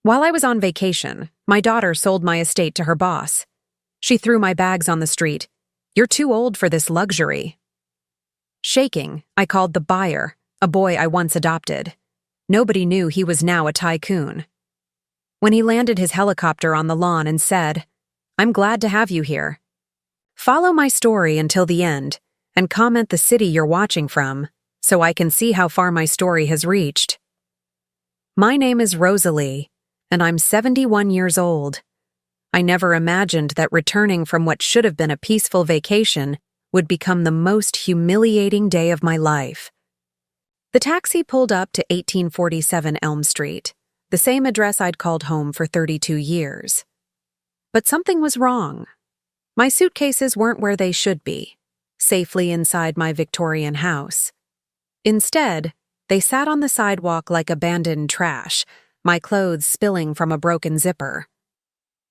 While I was on vacation, my daughter sold my estate to her boss. She threw my bags on the street. "You're too old for this luxury." Shaking, I called the buyer, a boy I once adopted. Nobody knew he was now a tycoon. When he landed his helicopter on the lawn and said, "I'm glad to have you here. Follow my story until the end and comment the city you're watching from so I can see how far my story has reached." My name is Rosalie, and I'm 71 years old. I never imagined that returning from what should have been a peaceful vacation would become the most humiliating day of my life. The taxi pulled up to 1847 Elm Street, the same address I'd called home for 32 years. But something was wrong. My suitcases weren't where they should be, safely inside my Victorian house. Instead, they sat on the sidewalk like abandoned trash, my clothes spilling from a broken zipper.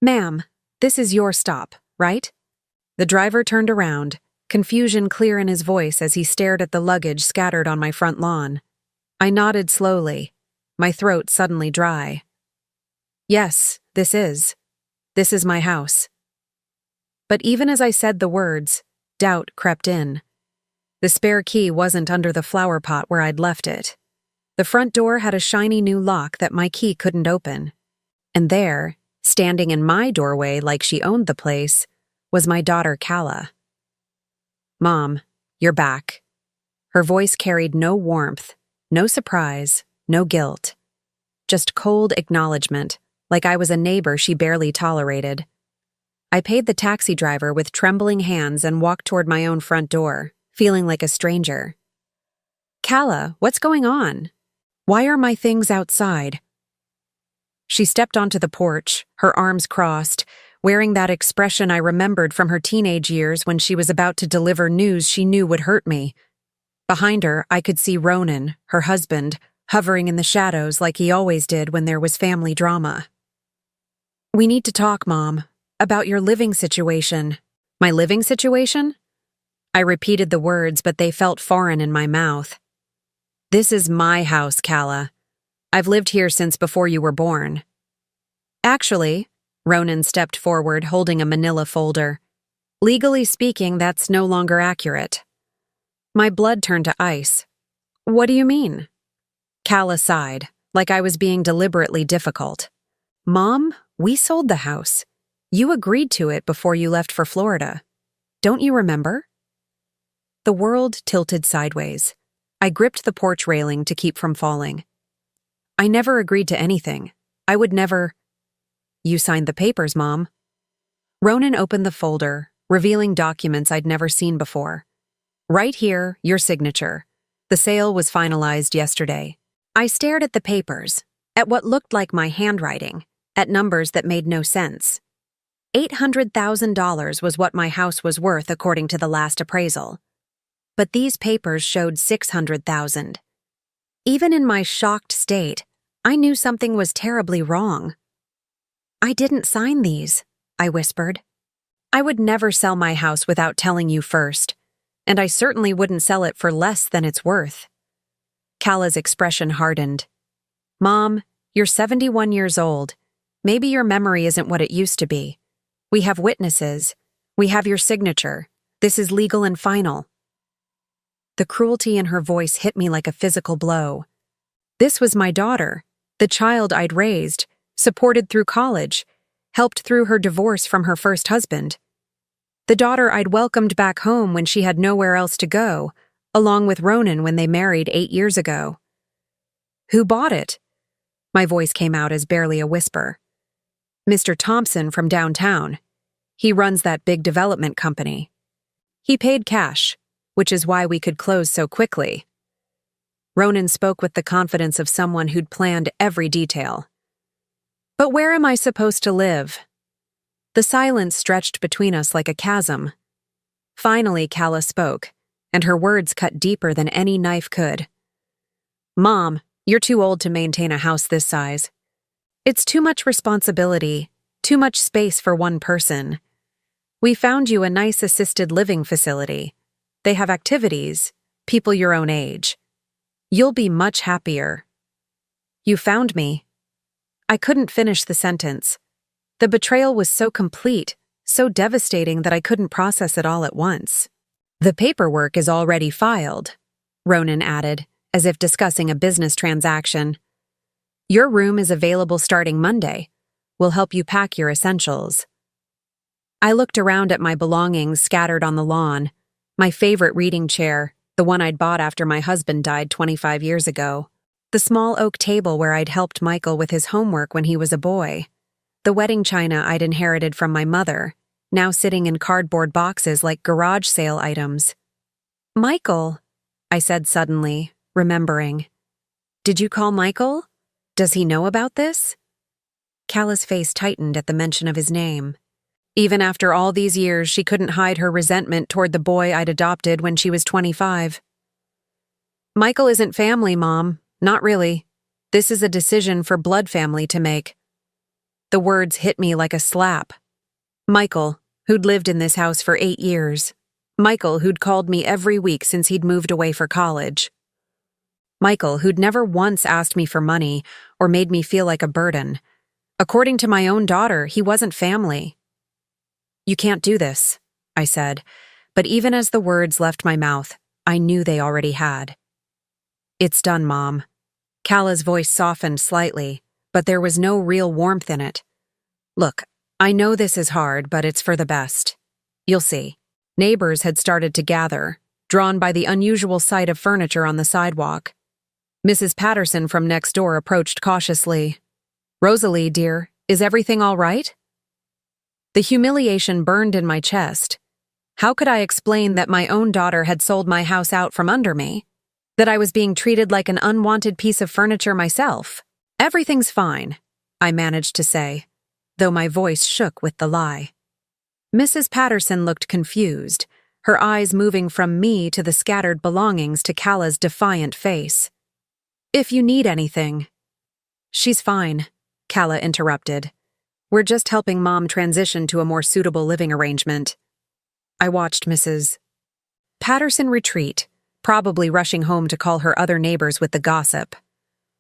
"Ma'am, this is your stop, right?" The driver turned around, confusion clear in his voice as he stared at the luggage scattered on my front lawn. I nodded slowly, my throat suddenly dry. "Yes, this is my house." But even as I said the words, doubt crept in. The spare key wasn't under the flower pot where I'd left it. The front door had a shiny new lock that my key couldn't open. And there, standing in my doorway like she owned the place, was my daughter Calla. "Mom, you're back." Her voice carried no warmth, no surprise, no guilt. Just cold acknowledgement, like I was a neighbor she barely tolerated. I paid the taxi driver with trembling hands and walked toward my own front door, feeling like a stranger. "Calla, what's going on? Why are my things outside?" She stepped onto the porch, her arms crossed, wearing that expression I remembered from her teenage years when she was about to deliver news she knew would hurt me. Behind her, I could see Ronan, her husband, hovering in the shadows like he always did when there was family drama. "We need to talk, Mom, about your living situation." "My living situation?" I repeated the words, but they felt foreign in my mouth. "This is my house, Calla. I've lived here since before you were born." "Actually," Ronan stepped forward, holding a manila folder. "Legally speaking, that's no longer accurate." My blood turned to ice. "What do you mean?" Calla sighed, like I was being deliberately difficult. "Mom, we sold the house. You agreed to it before you left for Florida. Don't you remember?" The world tilted sideways. I gripped the porch railing to keep from falling. "I never agreed to anything. I would never—" "You signed the papers, Mom." Ronan opened the folder, revealing documents I'd never seen before. "Right here, your signature. The sale was finalized yesterday." I stared at the papers, at what looked like my handwriting, at numbers that made no sense. $800,000 was what my house was worth according to the last appraisal. But these papers showed $600,000. Even in my shocked state, I knew something was terribly wrong. "I didn't sign these," I whispered. "I would never sell my house without telling you first, and I certainly wouldn't sell it for less than it's worth." Calla's expression hardened. "Mom, you're 71 years old. Maybe your memory isn't what it used to be. We have witnesses. We have your signature. This is legal and final." The cruelty in her voice hit me like a physical blow. This was my daughter, the child I'd raised, supported through college, helped through her divorce from her first husband. The daughter I'd welcomed back home when she had nowhere else to go, along with Ronan when they married 8 years ago. "Who bought it?" My voice came out as barely a whisper. "Mr. Thompson from downtown. He runs that big development company. He paid cash, which is why we could close so quickly." Ronan spoke with the confidence of someone who'd planned every detail. "But where am I supposed to live?" The silence stretched between us like a chasm. Finally, Calla spoke, and her words cut deeper than any knife could. "Mom, you're too old to maintain a house this size. It's too much responsibility, too much space for one person. We found you a nice assisted living facility. They have activities, people your own age. You'll be much happier." "You found me?" I couldn't finish the sentence. The betrayal was so complete, so devastating that I couldn't process it all at once. The paperwork is already filed, Ronan added, as if discussing a business transaction. Your room is available starting Monday. We'll help you pack your essentials. I looked around at my belongings scattered on the lawn. My favorite reading chair, the one I'd bought after my husband died 25 years ago. The small oak table where I'd helped Michael with his homework when he was a boy. The wedding china I'd inherited from my mother, now sitting in cardboard boxes like garage sale items. Michael, I said suddenly, remembering. Did you call Michael? Does he know about this? Calla's face tightened at the mention of his name. Even after all these years, she couldn't hide her resentment toward the boy I'd adopted when she was 25. Michael isn't family, Mom. Not really. This is a decision for blood family to make. The words hit me like a slap. Michael, who'd lived in this house for 8 years. Michael, who'd called me every week since he'd moved away for college. Michael, who'd never once asked me for money or made me feel like a burden. According to my own daughter, he wasn't family. You can't do this, I said, but even as the words left my mouth, I knew they already had. It's done, Mom. Calla's voice softened slightly, but there was no real warmth in it. Look, I know this is hard, but it's for the best. You'll see. Neighbors had started to gather, drawn by the unusual sight of furniture on the sidewalk. Mrs. Patterson from next door approached cautiously. Rosalie, dear, is everything all right? The humiliation burned in my chest. How could I explain that my own daughter had sold my house out from under me? That I was being treated like an unwanted piece of furniture myself? Everything's fine, I managed to say, though my voice shook with the lie. Mrs. Patterson looked confused, her eyes moving from me to the scattered belongings to Calla's defiant face. If you need anything. She's fine, Calla interrupted. We're just helping Mom transition to a more suitable living arrangement. I watched Mrs. Patterson retreat, probably rushing home to call her other neighbors with the gossip.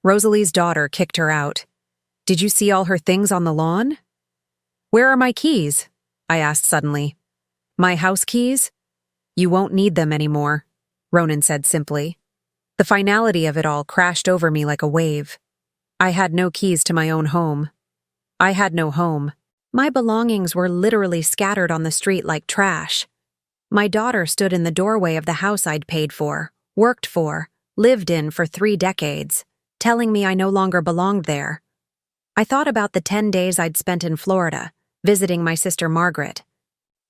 Rosalie's daughter kicked her out. Did you see all her things on the lawn? Where are my keys? I asked suddenly. My house keys? You won't need them anymore, Ronan said simply. The finality of it all crashed over me like a wave. I had no keys to my own home. I had no home. My belongings were literally scattered on the street like trash. My daughter stood in the doorway of the house I'd paid for, worked for, lived in for 3 decades, telling me I no longer belonged there. I thought about the 10 days I'd spent in Florida, visiting my sister Margaret.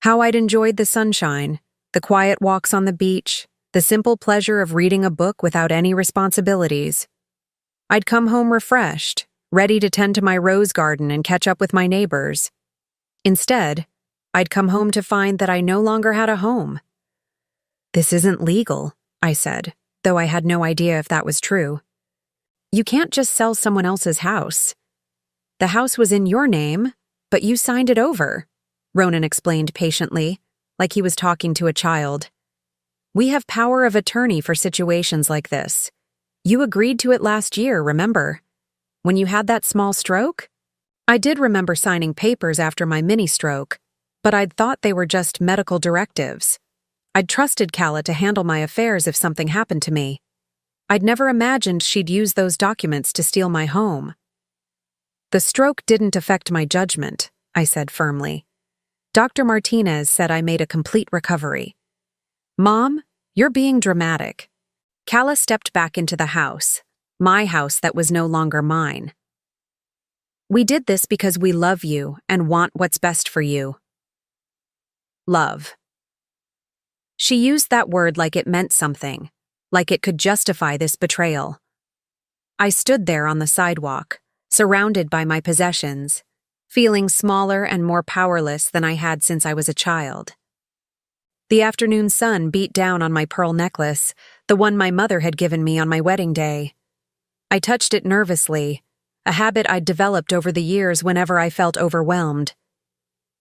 How I'd enjoyed the sunshine, the quiet walks on the beach, the simple pleasure of reading a book without any responsibilities. I'd come home refreshed, ready to tend to my rose garden and catch up with my neighbors. Instead, I'd come home to find that I no longer had a home. This isn't legal, I said, though I had no idea if that was true. You can't just sell someone else's house. The house was in your name, but you signed it over, Ronan explained patiently, like he was talking to a child. We have power of attorney for situations like this. You agreed to it last year, remember? When you had that small stroke? I did remember signing papers after my mini-stroke, but I'd thought they were just medical directives. I'd trusted Calla to handle my affairs if something happened to me. I'd never imagined she'd use those documents to steal my home. The stroke didn't affect my judgment, I said firmly. Dr. Martinez said I made a complete recovery. Mom, you're being dramatic. Calla stepped back into the house, my house that was no longer mine. We did this because we love you and want what's best for you. Love. She used that word like it meant something, like it could justify this betrayal. I stood there on the sidewalk, surrounded by my possessions, feeling smaller and more powerless than I had since I was a child. The afternoon sun beat down on my pearl necklace, the one my mother had given me on my wedding day. I touched it nervously, a habit I'd developed over the years whenever I felt overwhelmed.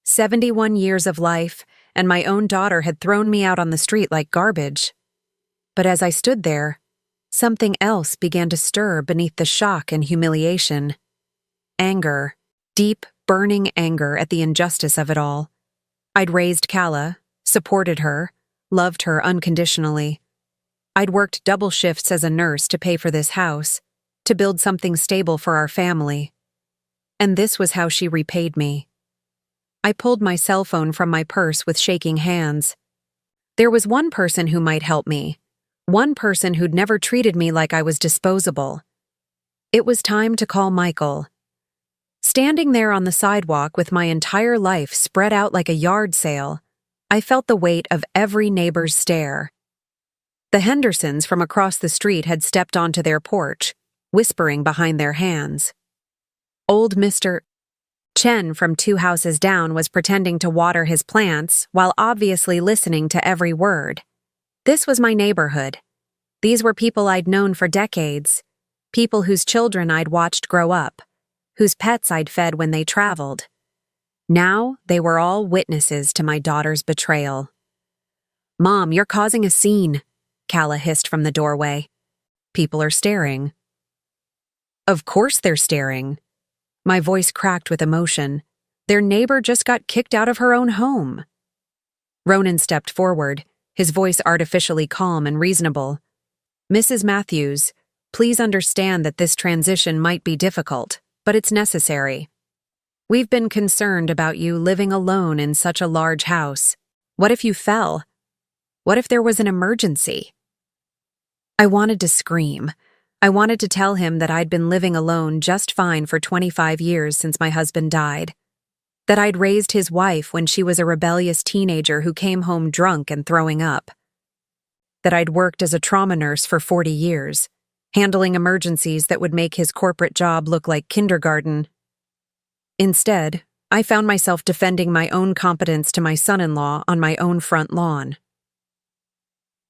71 years of life, and my own daughter had thrown me out on the street like garbage. But as I stood there, something else began to stir beneath the shock and humiliation. anger, deep, burning anger at the injustice of it all. I'd raised Calla, supported her, loved her unconditionally. I'd worked double shifts as a nurse to pay for this house, to build something stable for our family. And this was how she repaid me. I pulled my cell phone from my purse with shaking hands. There was one person who might help me, one person who'd never treated me like I was disposable. It was time to call Michael. Standing there on the sidewalk with my entire life spread out like a yard sale, I felt the weight of every neighbor's stare. The Hendersons from across the street had stepped onto their porch, whispering behind their hands. Old Mr. Chen from 2 houses down was pretending to water his plants while obviously listening to every word. This was my neighborhood. These were people I'd known for decades, people whose children I'd watched grow up, whose pets I'd fed when they traveled. Now they were all witnesses to my daughter's betrayal. "Mom, you're causing a scene," Calla hissed from the doorway. "People are staring." "Of course they're staring." My voice cracked with emotion. Their neighbor just got kicked out of her own home. Ronan stepped forward, his voice artificially calm and reasonable. "Mrs. Matthews, please understand that this transition might be difficult, but it's necessary. We've been concerned about you living alone in such a large house. What if you fell? What if there was an emergency?" I wanted to scream. I wanted to tell him that I'd been living alone just fine for 25 years since my husband died. That I'd raised his wife when she was a rebellious teenager who came home drunk and throwing up. That I'd worked as a trauma nurse for 40 years, handling emergencies that would make his corporate job look like kindergarten. Instead, I found myself defending my own competence to my son-in-law on my own front lawn.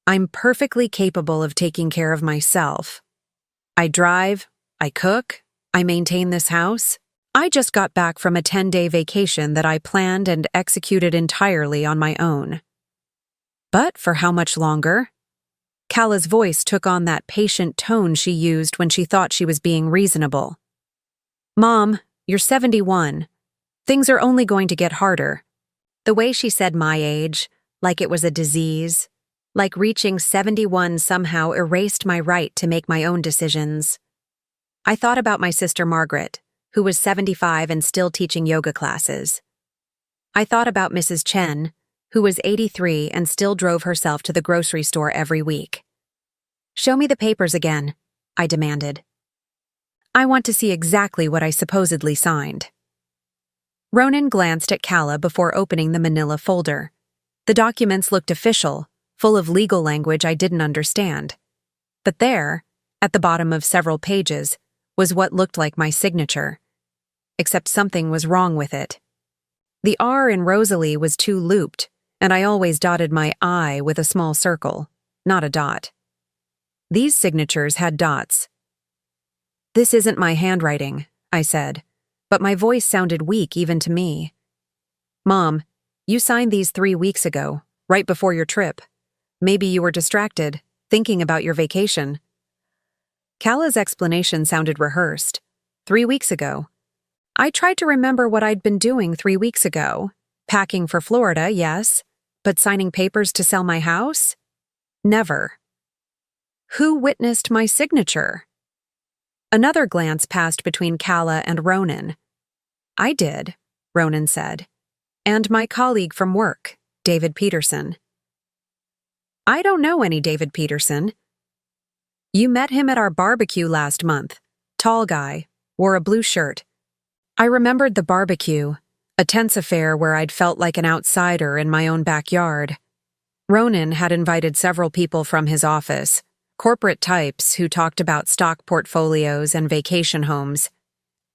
"I'm perfectly capable of taking care of myself. I drive, I cook, I maintain this house. I just got back from a 10-day vacation that I planned and executed entirely on my own." "But for how much longer?" Calla's voice took on that patient tone she used when she thought she was being reasonable. "Mom, you're 71. Things are only going to get harder." The way she said my age, like it was a disease, like reaching 71 somehow erased my right to make my own decisions. I thought about my sister Margaret, who was 75 and still teaching yoga classes. I thought about Mrs. Chen, who was 83 and still drove herself to the grocery store every week. "Show me the papers again," I demanded. "I want to see exactly what I supposedly signed." Ronan glanced at Calla before opening the manila folder. The documents looked official, full of legal language I didn't understand. But there, at the bottom of several pages, was what looked like my signature. Except something was wrong with it. The R in Rosalie was too looped, and I always dotted my I with a small circle, not a dot. These signatures had dots. "This isn't my handwriting," I said, but my voice sounded weak even to me. "Mom, you signed these 3 weeks ago, right before your trip. Maybe you were distracted, thinking about your vacation." Calla's explanation sounded rehearsed. 3 weeks ago. I tried to remember what I'd been doing 3 weeks ago. Packing for Florida, yes, but signing papers to sell my house? Never. Who witnessed my signature? Another glance passed between Calla and Ronan. "I did," Ronan said. "And my colleague from work, David Peterson." "I don't know any David Peterson." "You met him at our barbecue last month. Tall guy, wore a blue shirt." I remembered the barbecue, a tense affair where I'd felt like an outsider in my own backyard. Ronan had invited several people from his office, corporate types who talked about stock portfolios and vacation homes.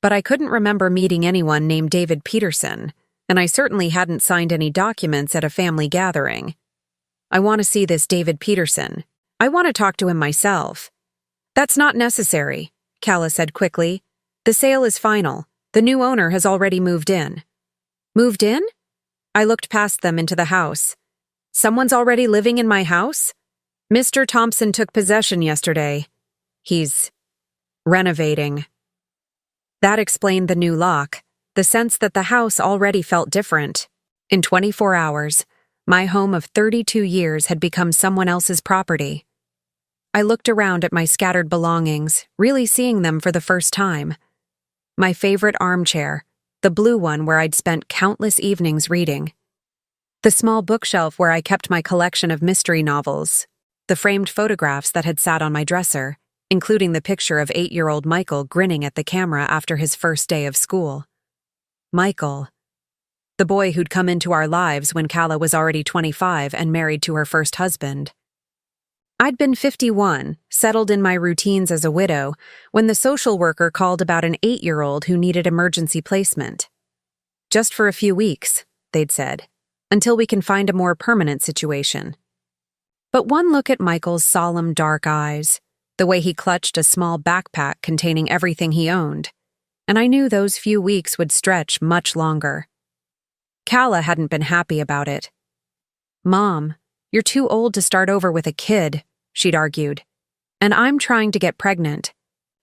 But I couldn't remember meeting anyone named David Peterson, and I certainly hadn't signed any documents at a family gathering. "I want to see this David Peterson. I want to talk to him myself." "That's not necessary," Calla said quickly. "The sale is final. The new owner has already moved in." "Moved in?" I looked past them into the house. "Someone's already living in my house?" "Mr. Thompson took possession yesterday. He's renovating." That explained the new lock, the sense that the house already felt different. In 24 hours, my home of 32 years had become someone else's property. I looked around at my scattered belongings, really seeing them for the first time. My favorite armchair, the blue one where I'd spent countless evenings reading. The small bookshelf where I kept my collection of mystery novels. The framed photographs that had sat on my dresser, including the picture of 8-year-old Michael grinning at the camera after his first day of school. Michael. The boy who'd come into our lives when Kala was already 25 and married to her first husband. I'd been 51, settled in my routines as a widow, when the social worker called about an 8-year-old who needed emergency placement. Just for a few weeks, they'd said, until we can find a more permanent situation. But one look at Michael's solemn dark eyes, the way he clutched a small backpack containing everything he owned, and I knew those few weeks would stretch much longer. Kala hadn't been happy about it. "Mom, you're too old to start over with a kid," she'd argued. "And I'm trying to get pregnant.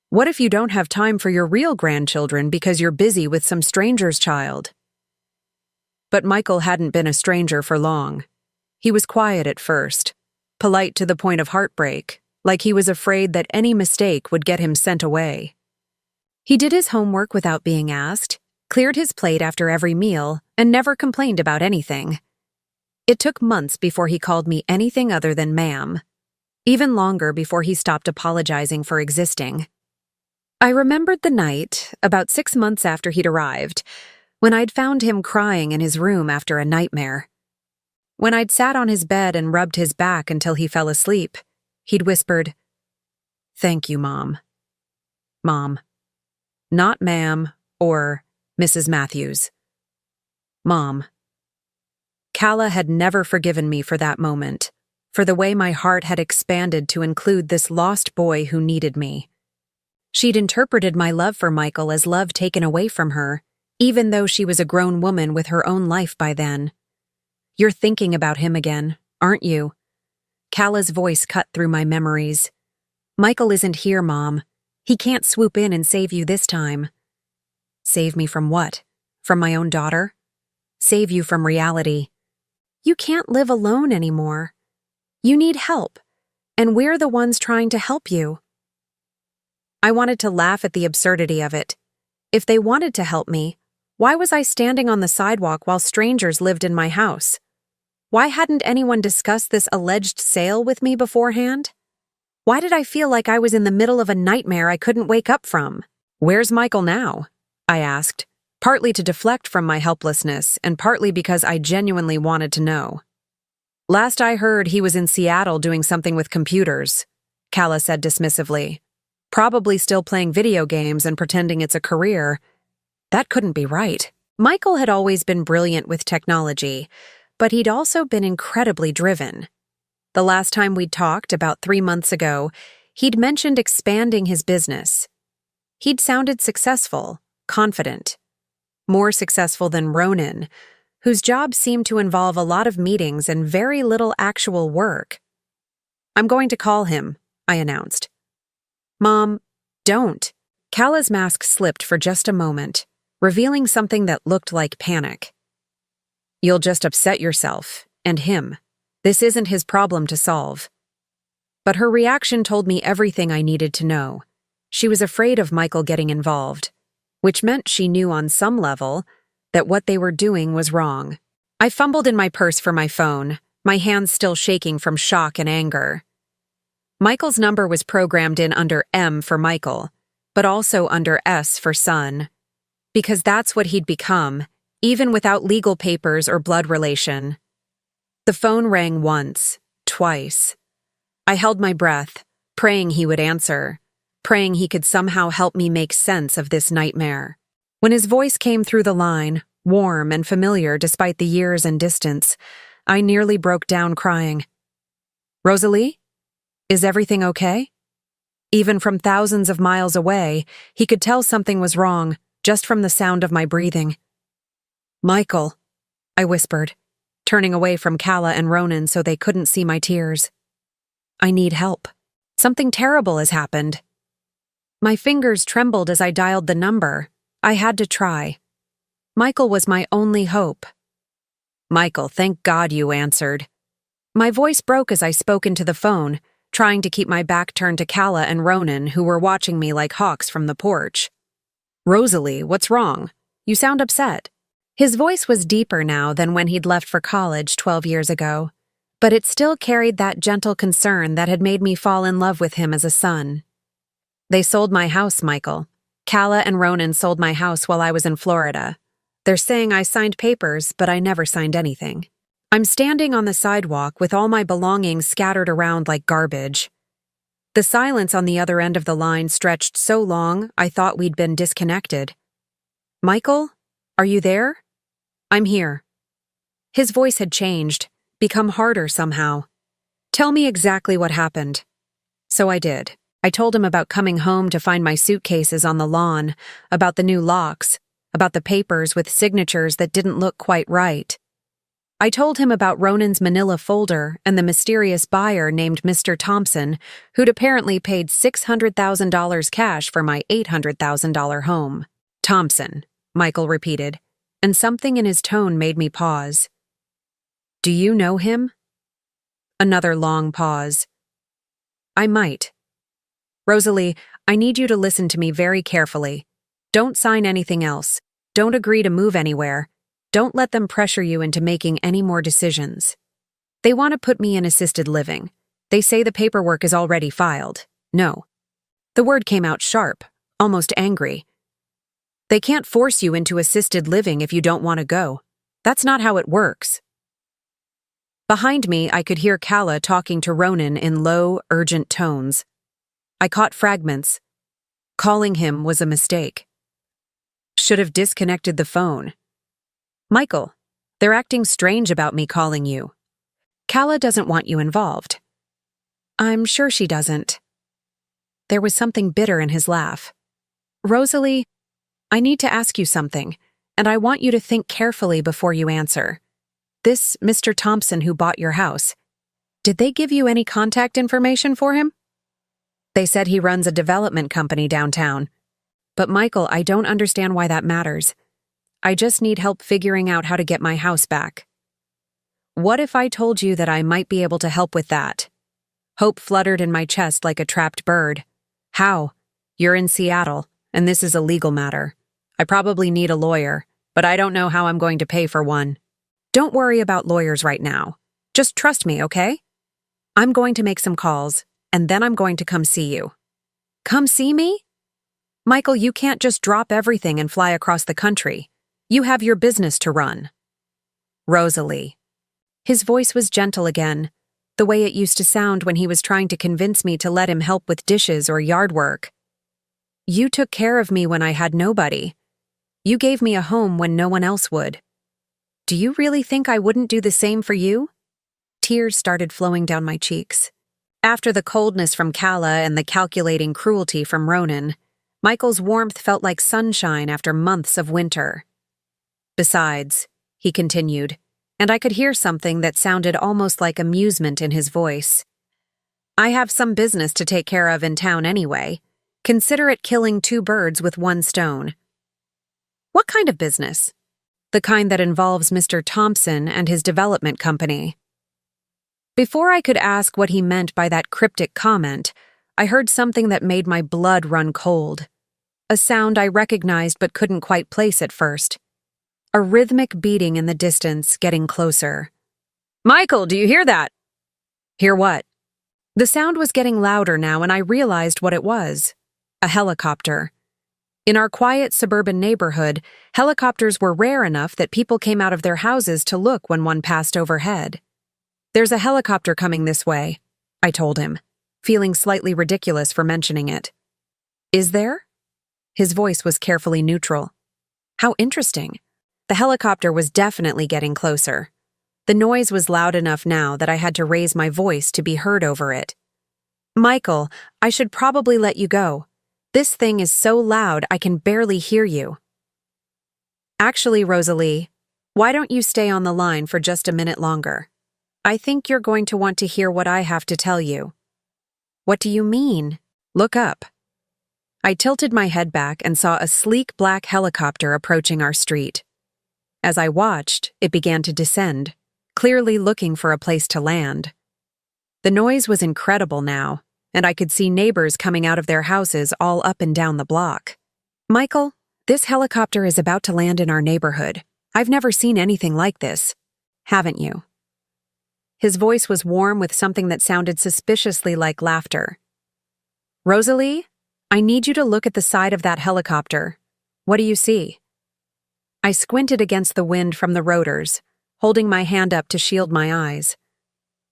What if you don't have time for your real grandchildren because you're busy with some stranger's child?" But Michael hadn't been a stranger for long. He was quiet at first, polite to the point of heartbreak, like he was afraid that any mistake would get him sent away. He did his homework without being asked, cleared his plate after every meal, and never complained about anything. It took months before he called me anything other than ma'am. Even longer before he stopped apologizing for existing. I remembered the night, about 6 months after he'd arrived, when I'd found him crying in his room after a nightmare. When I'd sat on his bed and rubbed his back until he fell asleep, he'd whispered, "Thank you, Mom." Mom. Not ma'am or Mrs. Matthews. Mom. Kala had never forgiven me for that moment, for the way my heart had expanded to include this lost boy who needed me. She'd interpreted my love for Michael as love taken away from her, even though she was a grown woman with her own life by then. "You're thinking about him again, aren't you?" Kala's voice cut through my memories. "Michael isn't here, Mom. He can't swoop in and save you this time." Save me from what? From my own daughter? Save you from reality. You can't live alone anymore. You need help, and we're the ones trying to help you. I wanted to laugh at the absurdity of it. If they wanted to help me, why was I standing on the sidewalk while strangers lived in my house? Why hadn't anyone discussed this alleged sale with me beforehand? Why did I feel like I was in the middle of a nightmare I couldn't wake up from? "Where's Michael now?" I asked, partly to deflect from my helplessness and partly because I genuinely wanted to know. "Last I heard, he was in Seattle doing something with computers," Kala said dismissively. "Probably still playing video games and pretending it's a career." That couldn't be right. Michael had always been brilliant with technology, but he'd also been incredibly driven. The last time we'd talked, about 3 months ago, he'd mentioned expanding his business. He'd sounded successful, confident. More successful than Ronan, whose job seemed to involve a lot of meetings and very little actual work. "I'm going to call him," I announced. "Mom, don't." Kala's mask slipped for just a moment, revealing something that looked like panic. "You'll just upset yourself, and him. This isn't his problem to solve." But her reaction told me everything I needed to know. She was afraid of Michael getting involved, which meant she knew on some level that what they were doing was wrong. I fumbled in my purse for my phone, my hands still shaking from shock and anger. Michael's number was programmed in under M for Michael, but also under S for son, because that's what he'd become, even without legal papers or blood relation. The phone rang once, twice. I held my breath, praying he would answer, praying he could somehow help me make sense of this nightmare. When his voice came through the line, warm and familiar despite the years and distance, I nearly broke down crying. "Rosalie? Is everything okay?" Even from thousands of miles away, he could tell something was wrong, just from the sound of my breathing. "Michael," I whispered, turning away from Kala and Ronan so they couldn't see my tears. "I need help. Something terrible has happened." My fingers trembled as I dialed the number. I had to try. Michael was my only hope. "Michael, thank God you answered." My voice broke as I spoke into the phone, trying to keep my back turned to Calla and Ronan, who were watching me like hawks from the porch. "Rosalie, what's wrong? You sound upset." His voice was deeper now than when he'd left for college 12 years ago, but it still carried that gentle concern that had made me fall in love with him as a son. "They sold my house, Michael. Calla and Ronan sold my house while I was in Florida. They're saying I signed papers, but I never signed anything. I'm standing on the sidewalk with all my belongings scattered around like garbage." The silence on the other end of the line stretched so long I thought we'd been disconnected. "Michael, are you there?" "I'm here." His voice had changed, become harder somehow. "Tell me exactly what happened." So I did. I told him about coming home to find my suitcases on the lawn, about the new locks, about the papers with signatures that didn't look quite right. I told him about Ronan's manila folder and the mysterious buyer named Mr. Thompson, who'd apparently paid $600,000 cash for my $800,000 home. "Thompson," Michael repeated, and something in his tone made me pause. "Do you know him?" Another long pause. "I might." "Rosalie, I need you to listen to me very carefully. Don't sign anything else. Don't agree to move anywhere. Don't let them pressure you into making any more decisions. They want to put me in assisted living. They say the paperwork is already filed. No." The word came out sharp, almost angry. "They can't force you into assisted living if you don't want to go. That's not how it works." Behind me, I could hear Calla talking to Ronan in low, urgent tones. I caught fragments. Calling him was a mistake. Should have disconnected the phone. "Michael, they're acting strange about me calling you. Calla doesn't want you involved." "I'm sure she doesn't." There was something bitter in his laugh. "Rosalie, I need to ask you something, and I want you to think carefully before you answer. This Mr. Thompson who bought your house, did they give you any contact information for him?" "They said he runs a development company downtown. But Michael, I don't understand why that matters. I just need help figuring out how to get my house back." "What if I told you that I might be able to help with that?" Hope fluttered in my chest like a trapped bird. "How?" "You're in Seattle, and this is a legal matter. I probably need a lawyer, but I don't know how I'm going to pay for one." "Don't worry about lawyers right now. Just trust me, okay? I'm going to make some calls, and then I'm going to come see you." "Come see me?" "Michael, you can't just drop everything and fly across the country. You have your business to run." "Rosalie." His voice was gentle again, the way it used to sound when he was trying to convince me to let him help with dishes or yard work. "You took care of me when I had nobody. You gave me a home when no one else would. Do you really think I wouldn't do the same for you?" Tears started flowing down my cheeks. After the coldness from Calla and the calculating cruelty from Ronan, Michael's warmth felt like sunshine after months of winter. "Besides," he continued, and I could hear something that sounded almost like amusement in his voice, "I have some business to take care of in town anyway. Consider it killing two birds with one stone." "What kind of business?" "The kind that involves Mr. Thompson and his development company." Before I could ask what he meant by that cryptic comment, I heard something that made my blood run cold. A sound I recognized but couldn't quite place at first. A rhythmic beating in the distance, getting closer. "Michael, do you hear that?" "Hear what?" The sound was getting louder now, and I realized what it was. A helicopter. In our quiet suburban neighborhood, helicopters were rare enough that people came out of their houses to look when one passed overhead. "There's a helicopter coming this way," I told him, feeling slightly ridiculous for mentioning it. "Is there?" His voice was carefully neutral. How interesting. The helicopter was definitely getting closer. The noise was loud enough now that I had to raise my voice to be heard over it. "Michael, I should probably let you go. This thing is so loud I can barely hear you." "Actually, Rosalie, why don't you stay on the line for just a minute longer? I think you're going to want to hear what I have to tell you." "What do you mean?" "Look up." I tilted my head back and saw a sleek black helicopter approaching our street. As I watched, it began to descend, clearly looking for a place to land. The noise was incredible now, and I could see neighbors coming out of their houses all up and down the block. "Michael, this helicopter is about to land in our neighborhood. I've never seen anything like this. Haven't you?" His voice was warm with something that sounded suspiciously like laughter. "Rosalie, I need you to look at the side of that helicopter. What do you see?" I squinted against the wind from the rotors, holding my hand up to shield my eyes.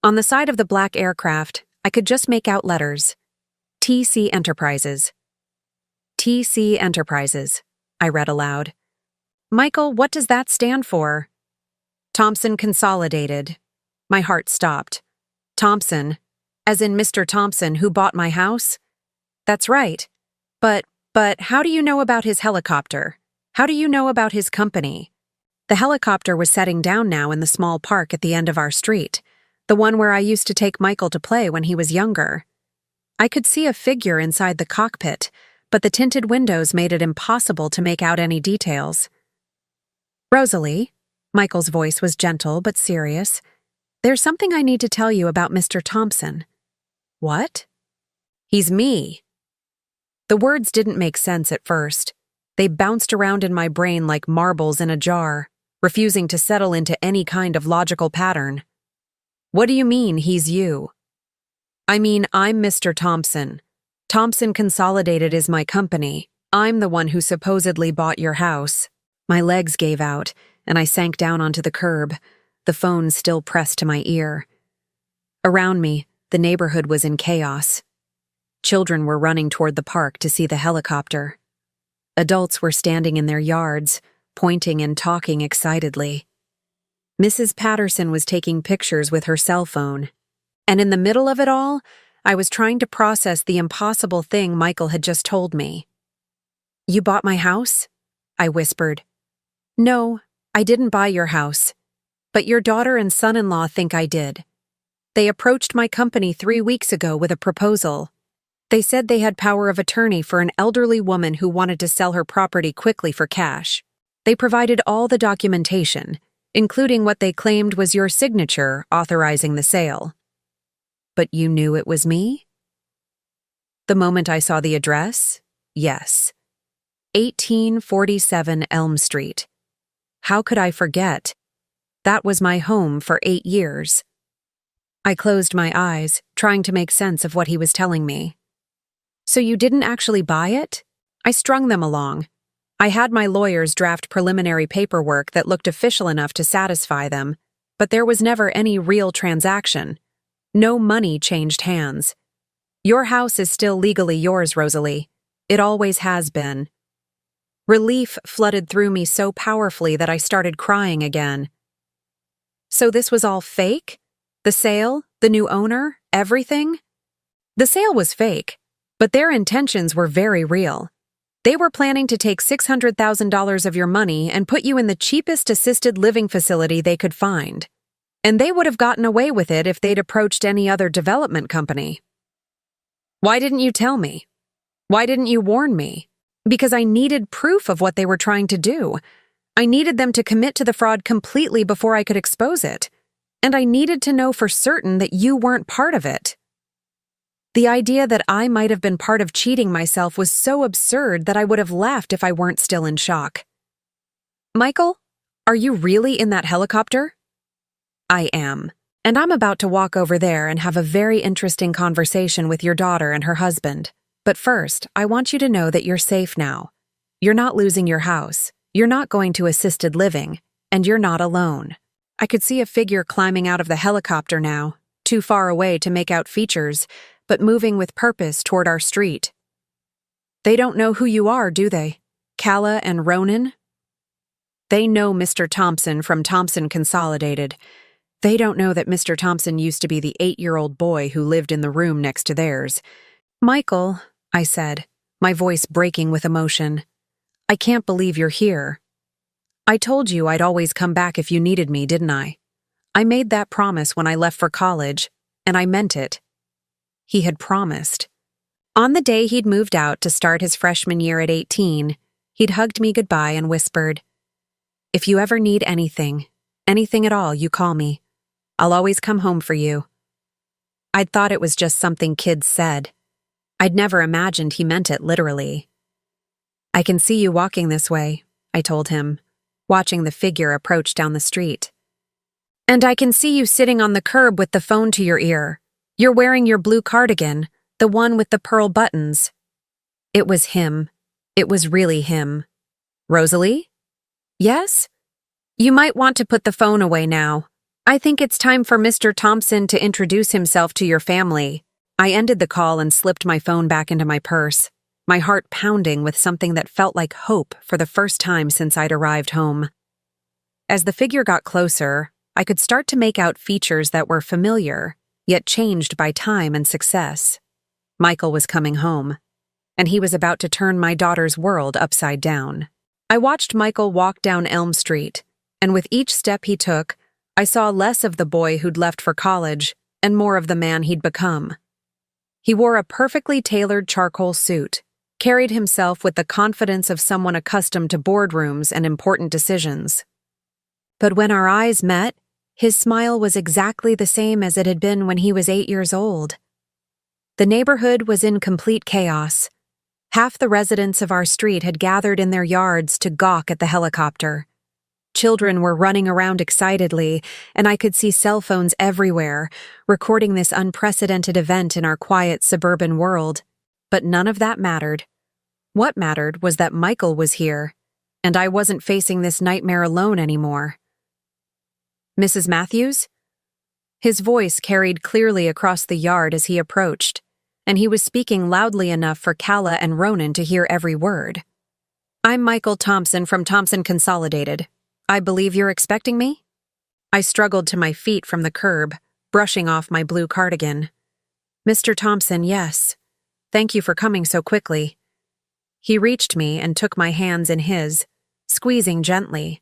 On the side of the black aircraft, I could just make out letters. TC Enterprises. TC Enterprises, I read aloud. "Michael, what does that stand for?" "Thompson Consolidated." My heart stopped. "Thompson, as in Mr. Thompson who bought my house?" "That's right. But how do you know about his helicopter? How do you know about his company?" The helicopter was setting down now in the small park at the end of our street, the one where I used to take Michael to play when he was younger. I could see a figure inside the cockpit, but the tinted windows made it impossible to make out any details. "Rosalie," Michael's voice was gentle but serious, "there's something I need to tell you about Mr. Thompson." "What?" "He's me." The words didn't make sense at first. They bounced around in my brain like marbles in a jar, refusing to settle into any kind of logical pattern. "What do you mean, he's you?" "I mean, I'm Mr. Thompson. Thompson Consolidated is my company. I'm the one who supposedly bought your house." My legs gave out, and I sank down onto the curb, the phone still pressed to my ear. Around me, the neighborhood was in chaos. Children were running toward the park to see the helicopter. Adults were standing in their yards, pointing and talking excitedly. Mrs. Patterson was taking pictures with her cell phone. And in the middle of it all, I was trying to process the impossible thing Michael had just told me. "You bought my house?" I whispered. "No, I didn't buy your house. But your daughter and son-in-law think I did. They approached my company 3 weeks ago with a proposal. They said they had power of attorney for an elderly woman who wanted to sell her property quickly for cash. They provided all the documentation, including what they claimed was your signature authorizing the sale." "But you knew it was me?" "The moment I saw the address, yes. 1847 Elm Street. How could I forget? That was my home for 8 years. I closed my eyes, trying to make sense of what he was telling me. "So you didn't actually buy it?" I strung them along. I had my lawyers draft preliminary paperwork that looked official enough to satisfy them, but there was never any real transaction. No money changed hands. Your house is still legally yours, Rosalie. It always has been. Relief flooded through me so powerfully that I started crying again. So this was all fake? The sale, the new owner, everything? The sale was fake, but their intentions were very real. They were planning to take $600,000 of your money and put you in the cheapest assisted living facility they could find. And they would have gotten away with it if they'd approached any other development company. Why didn't you tell me? Why didn't you warn me? Because I needed proof of what they were trying to do. I needed them to commit to the fraud completely before I could expose it. And I needed to know for certain that you weren't part of it. The idea that I might have been part of cheating myself was so absurd that I would have laughed if I weren't still in shock. Michael, are you really in that helicopter? I am. And I'm about to walk over there and have a very interesting conversation with your daughter and her husband. But first, I want you to know that you're safe now. You're not losing your house. You're not going to assisted living. And you're not alone. I could see a figure climbing out of the helicopter now, too far away to make out features, but moving with purpose toward our street. They don't know who you are, do they? Kala and Ronan? They know Mr. Thompson from Thompson Consolidated. They don't know that Mr. Thompson used to be the 8-year-old boy who lived in the room next to theirs. Michael, I said, my voice breaking with emotion, I can't believe you're here. I told you I'd always come back if you needed me, didn't I? I made that promise when I left for college, and I meant it. He had promised. On the day he'd moved out to start his freshman year at 18, he'd hugged me goodbye and whispered, "If you ever need anything at all, you call me. I'll always come home for you." I'd thought it was just something kids said. I'd never imagined he meant it literally. "I can see you walking this way," I told him, watching the figure approach down the street. "And I can see you sitting on the curb with the phone to your ear. You're wearing your blue cardigan, the one with the pearl buttons." It was him. It was really him. "Rosalie?" "Yes?" "You might want to put the phone away now. I think it's time for Mr. Thompson to introduce himself to your family." I ended the call and slipped my phone back into my purse, my heart pounding with something that felt like hope for the first time since I'd arrived home. As the figure got closer, I could start to make out features that were familiar, yet changed by time and success. Michael was coming home, and he was about to turn my daughter's world upside down. I watched Michael walk down Elm Street, and with each step he took, I saw less of the boy who'd left for college and more of the man he'd become. He wore a perfectly tailored charcoal suit, carried himself with the confidence of someone accustomed to boardrooms and important decisions. But when our eyes met, his smile was exactly the same as it had been when he was 8 years old. The neighborhood was in complete chaos. Half the residents of our street had gathered in their yards to gawk at the helicopter. Children were running around excitedly, and I could see cell phones everywhere, recording this unprecedented event in our quiet suburban world. But none of that mattered. What mattered was that Michael was here, and I wasn't facing this nightmare alone anymore. "Mrs. Matthews?" His voice carried clearly across the yard as he approached, and he was speaking loudly enough for Calla and Ronan to hear every word. "I'm Michael Thompson from Thompson Consolidated. I believe you're expecting me?" I struggled to my feet from the curb, brushing off my blue cardigan. "Mr. Thompson, yes. Thank you for coming so quickly." He reached me and took my hands in his, squeezing gently.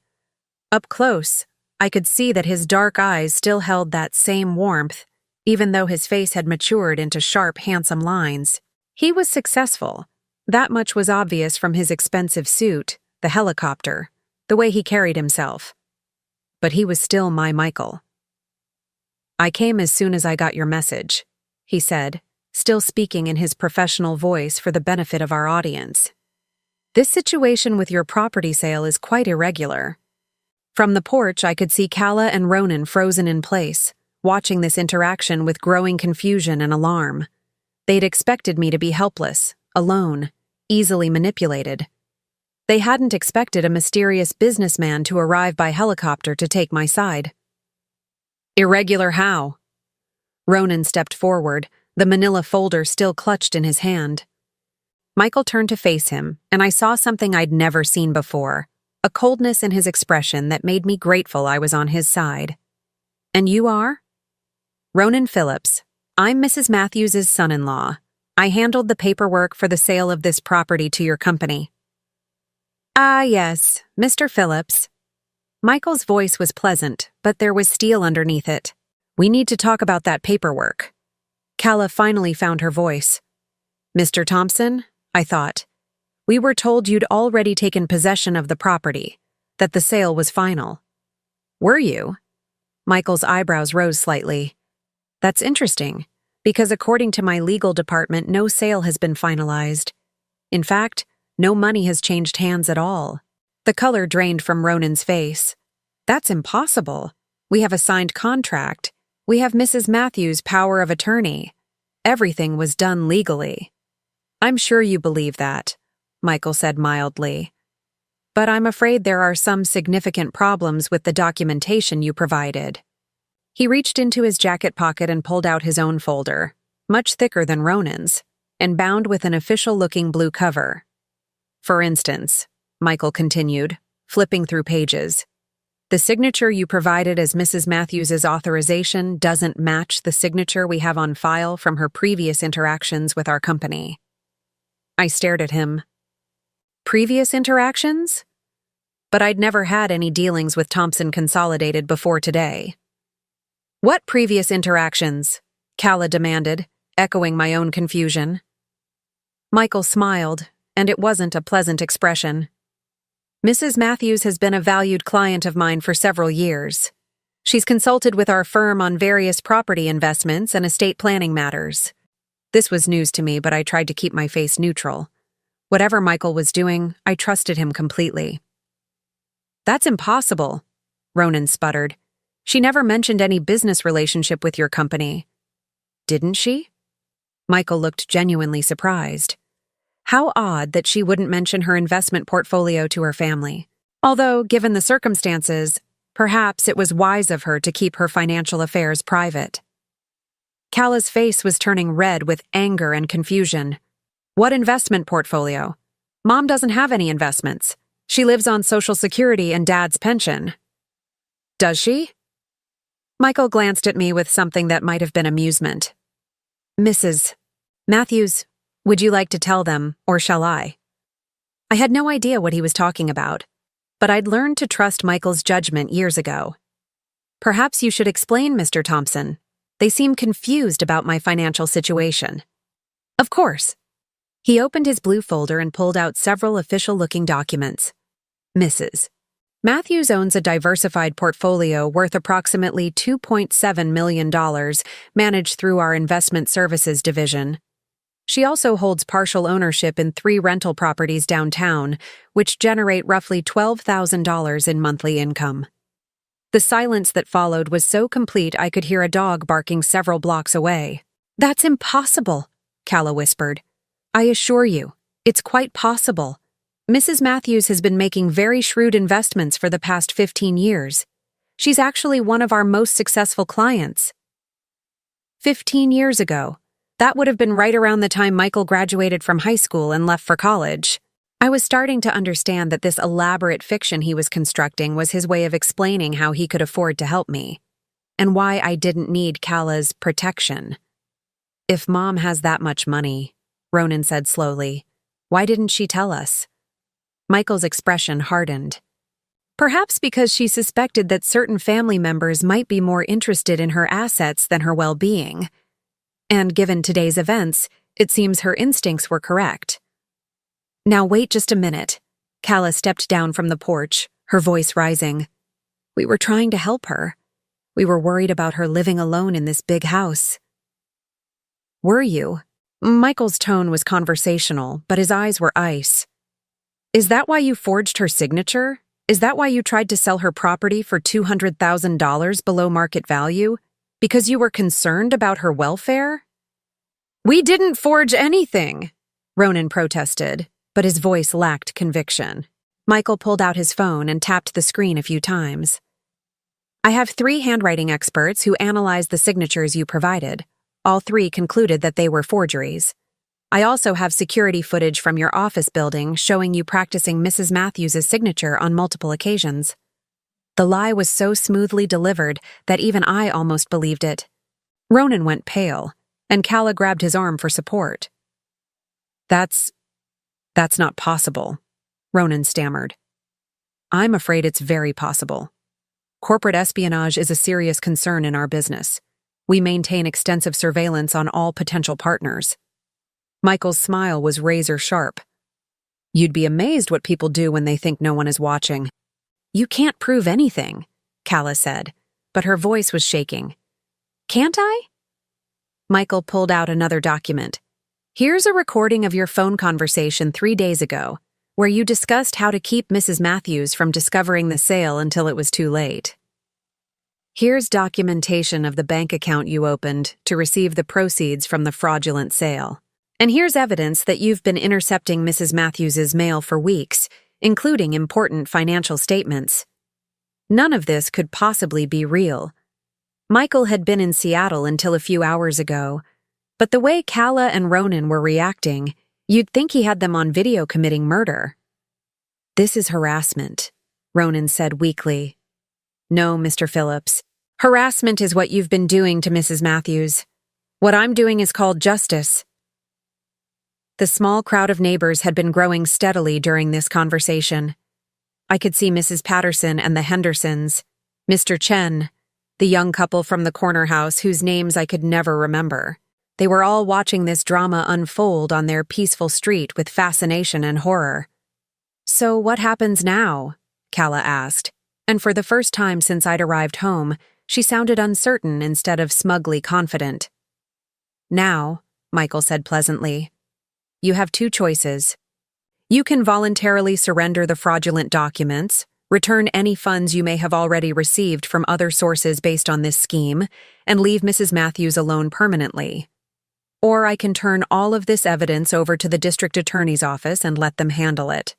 Up close, I could see that his dark eyes still held that same warmth, even though his face had matured into sharp, handsome lines. He was successful. That much was obvious from his expensive suit, the helicopter, the way he carried himself. But he was still my Michael. "I came as soon as I got your message," he said, still speaking in his professional voice for the benefit of our audience. "This situation with your property sale is quite irregular." From the porch, I could see Calla and Ronan frozen in place, watching this interaction with growing confusion and alarm. They'd expected me to be helpless, alone, easily manipulated. They hadn't expected a mysterious businessman to arrive by helicopter to take my side. "Irregular how?" Ronan stepped forward, the manila folder still clutched in his hand. Michael turned to face him, and I saw something I'd never seen before, a coldness in his expression that made me grateful I was on his side. "And you are?" "Ronan Phillips. I'm Mrs. Matthews' son-in-law. I handled the paperwork for the sale of this property to your company." "Ah, yes, Mr. Phillips." Michael's voice was pleasant, but there was steel underneath it. "We need to talk about that paperwork." Calla finally found her voice. "Mr. Thompson," I thought. "We were told you'd already taken possession of the property, that the sale was final." "Were you?" Michael's eyebrows rose slightly. "That's interesting, because according to my legal department, no sale has been finalized. In fact, no money has changed hands at all." The color drained from Ronan's face. "That's impossible. We have a signed contract. We have Mrs. Matthews' power of attorney. Everything was done legally." "I'm sure you believe that," Michael said mildly. "But I'm afraid there are some significant problems with the documentation you provided." He reached into his jacket pocket and pulled out his own folder, much thicker than Ronan's, and bound with an official-looking blue cover. "For instance," Michael continued, flipping through pages, "the signature you provided as Mrs. Matthews' authorization doesn't match the signature we have on file from her previous interactions with our company." I stared at him. Previous interactions? But I'd never had any dealings with Thompson Consolidated before today. "What previous interactions?" Calla demanded, echoing my own confusion. Michael smiled, and it wasn't a pleasant expression. Mrs. Matthews has been a valued client of mine for several years. She's consulted with our firm on various property investments and estate planning matters. This was news to me, but I tried to keep my face neutral. Whatever Michael was doing, I trusted him completely. That's impossible, Ronan sputtered. She never mentioned any business relationship with your company. Didn't she? Michael looked genuinely surprised. How odd that she wouldn't mention her investment portfolio to her family. Although, given the circumstances, perhaps it was wise of her to keep her financial affairs private. Calla's face was turning red with anger and confusion. What investment portfolio? Mom doesn't have any investments. She lives on Social Security and Dad's pension. Does she? Michael glanced at me with something that might have been amusement. Mrs. Matthews, would you like to tell them, or shall I? I had no idea what he was talking about, but I'd learned to trust Michael's judgment years ago. Perhaps you should explain, Mr. Thompson. They seem confused about my financial situation. Of course. He opened his blue folder and pulled out several official-looking documents. Mrs. Matthews owns a diversified portfolio worth approximately $2.7 million, managed through our investment services division. She also holds partial ownership in 3 rental properties downtown, which generate roughly $12,000 in monthly income. The silence that followed was so complete I could hear a dog barking several blocks away. That's impossible, Calla whispered. I assure you, it's quite possible. Mrs. Matthews has been making very shrewd investments for the past 15 years. She's actually one of our most successful clients. 15 years ago. That would have been right around the time Michael graduated from high school and left for college. I was starting to understand that this elaborate fiction he was constructing was his way of explaining how he could afford to help me, and why I didn't need Calla's protection. If Mom has that much money, Ronan said slowly, why didn't she tell us? Michael's expression hardened. Perhaps because she suspected that certain family members might be more interested in her assets than her well-being. And given today's events, it seems her instincts were correct. Now wait just a minute. Calla stepped down from the porch, her voice rising. We were trying to help her. We were worried about her living alone in this big house. Were you? Michael's tone was conversational, but his eyes were ice. Is that why you forged her signature? Is that why you tried to sell her property for $200,000 below market value? Because you were concerned about her welfare? We didn't forge anything, Ronan protested, but his voice lacked conviction. Michael pulled out his phone and tapped the screen a few times. I have 3 handwriting experts who analyzed the signatures you provided. All 3 concluded that they were forgeries. I also have security footage from your office building showing you practicing Mrs. Matthews' signature on multiple occasions. The lie was so smoothly delivered that even I almost believed it. Ronan went pale, and Calla grabbed his arm for support. That's not possible, Ronan stammered. I'm afraid it's very possible. Corporate espionage is a serious concern in our business. We maintain extensive surveillance on all potential partners. Michael's smile was razor sharp. You'd be amazed what people do when they think no one is watching. You can't prove anything, Calla said, but her voice was shaking. Can't I? Michael pulled out another document. Here's a recording of your phone conversation 3 days ago, where you discussed how to keep Mrs. Matthews from discovering the sale until it was too late. Here's documentation of the bank account you opened to receive the proceeds from the fraudulent sale. And here's evidence that you've been intercepting Mrs. Matthews' mail for weeks, including important financial statements. None of this could possibly be real. Michael had been in Seattle until a few hours ago, but the way Calla and Ronan were reacting, you'd think he had them on video committing murder. This is harassment, Ronan said weakly. No, Mr. Phillips. Harassment is what you've been doing to Mrs. Matthews. What I'm doing is called justice. The small crowd of neighbors had been growing steadily during this conversation. I could see Mrs. Patterson and the Hendersons, Mr. Chen, the young couple from the corner house whose names I could never remember. They were all watching this drama unfold on their peaceful street with fascination and horror. "So what happens now?" Calla asked, and for the first time since I'd arrived home, she sounded uncertain instead of smugly confident. "Now," Michael said pleasantly, "you have two choices. You can voluntarily surrender the fraudulent documents, return any funds you may have already received from other sources based on this scheme, and leave Mrs. Matthews alone permanently. Or I can turn all of this evidence over to the district attorney's office and let them handle it."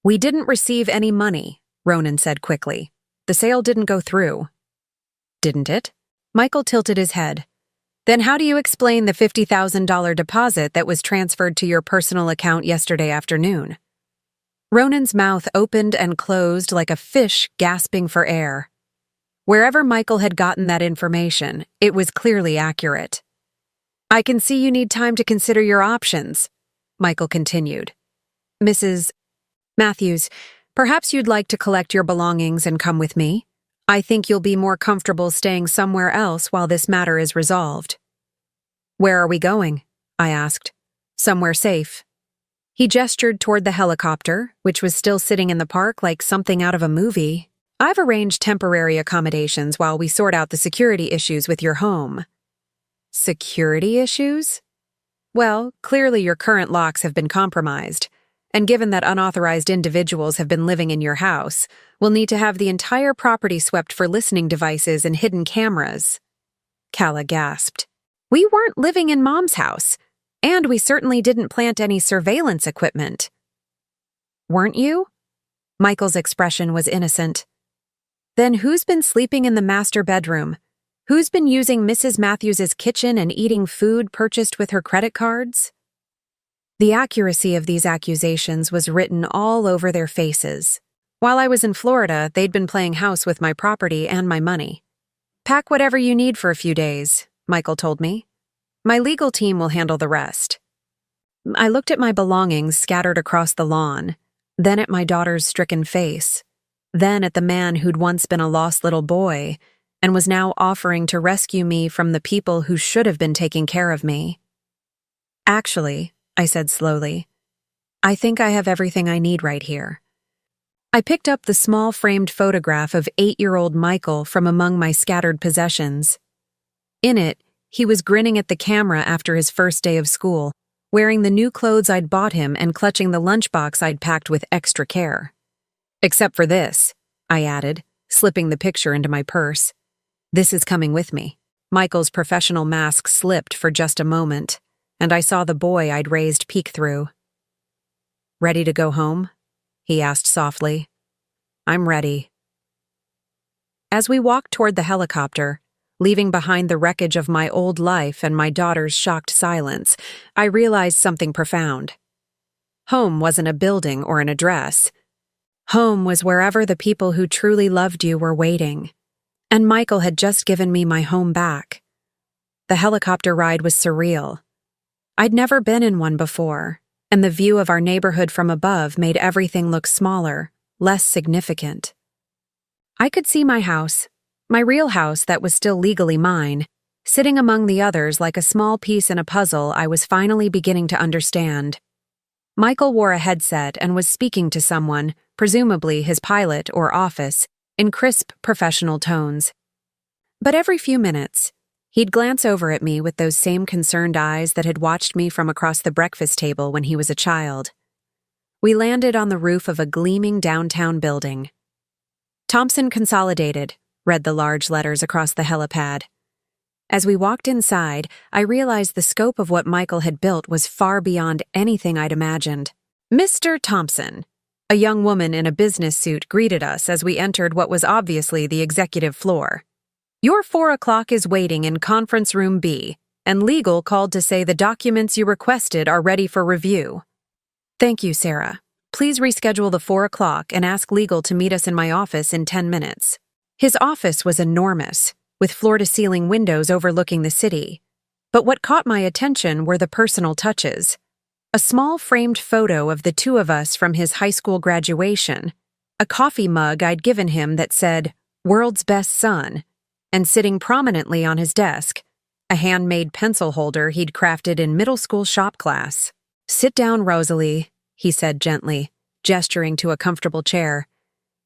"We didn't receive any money," Ronan said quickly. "The sale didn't go through." "Didn't it?" Michael tilted his head. "Then how do you explain the $50,000 deposit that was transferred to your personal account yesterday afternoon?" Ronan's mouth opened and closed like a fish gasping for air. Wherever Michael had gotten that information, it was clearly accurate. "I can see you need time to consider your options," Michael continued. "Mrs. Matthews, perhaps you'd like to collect your belongings and come with me? I think you'll be more comfortable staying somewhere else while this matter is resolved." "Where are we going?" I asked. "Somewhere safe." He gestured toward the helicopter, which was still sitting in the park like something out of a movie. "I've arranged temporary accommodations while we sort out the security issues with your home." "Security issues?" "Well, clearly your current locks have been compromised. And given that unauthorized individuals have been living in your house, we'll need to have the entire property swept for listening devices and hidden cameras." Calla gasped. "We weren't living in Mom's house, and we certainly didn't plant any surveillance equipment." "Weren't you?" Michael's expression was innocent. "Then who's been sleeping in the master bedroom? Who's been using Mrs. Matthews's kitchen and eating food purchased with her credit cards?" The accuracy of these accusations was written all over their faces. While I was in Florida, they'd been playing house with my property and my money. "Pack whatever you need for a few days," Michael told me. "My legal team will handle the rest." I looked at my belongings scattered across the lawn, then at my daughter's stricken face, then at the man who'd once been a lost little boy and was now offering to rescue me from the people who should have been taking care of me. "Actually," I said slowly, "I think I have everything I need right here." I picked up the small framed photograph of 8-year-old Michael from among my scattered possessions. In it, he was grinning at the camera after his first day of school, wearing the new clothes I'd bought him and clutching the lunchbox I'd packed with extra care. "Except for this," I added, slipping the picture into my purse. "This is coming with me." Michael's professional mask slipped for just a moment, and I saw the boy I'd raised peek through. "Ready to go home?" he asked softly. "I'm ready." As we walked toward the helicopter, leaving behind the wreckage of my old life and my daughter's shocked silence, I realized something profound. Home wasn't a building or an address. Home was wherever the people who truly loved you were waiting. And Michael had just given me my home back. The helicopter ride was surreal. I'd never been in one before, and the view of our neighborhood from above made everything look smaller, less significant. I could see my house, my real house that was still legally mine, sitting among the others like a small piece in a puzzle I was finally beginning to understand. Michael wore a headset and was speaking to someone, presumably his pilot or office, in crisp, professional tones. But every few minutes, he'd glance over at me with those same concerned eyes that had watched me from across the breakfast table when he was a child. We landed on the roof of a gleaming downtown building. "Thompson Consolidated," read the large letters across the helipad. As we walked inside, I realized the scope of what Michael had built was far beyond anything I'd imagined. "Mr. Thompson," a young woman in a business suit greeted us as we entered what was obviously the executive floor. "Your 4 o'clock is waiting in Conference Room B, and legal called to say the documents you requested are ready for review." "Thank you, Sarah. Please reschedule the 4 o'clock and ask legal to meet us in my office in 10 minutes. His office was enormous, with floor-to-ceiling windows overlooking the city. But what caught my attention were the personal touches. A small framed photo of the two of us from his high school graduation, a coffee mug I'd given him that said, "World's Best Son," and sitting prominently on his desk, a handmade pencil holder he'd crafted in middle school shop class. "Sit down, Rosalie," he said gently, gesturing to a comfortable chair.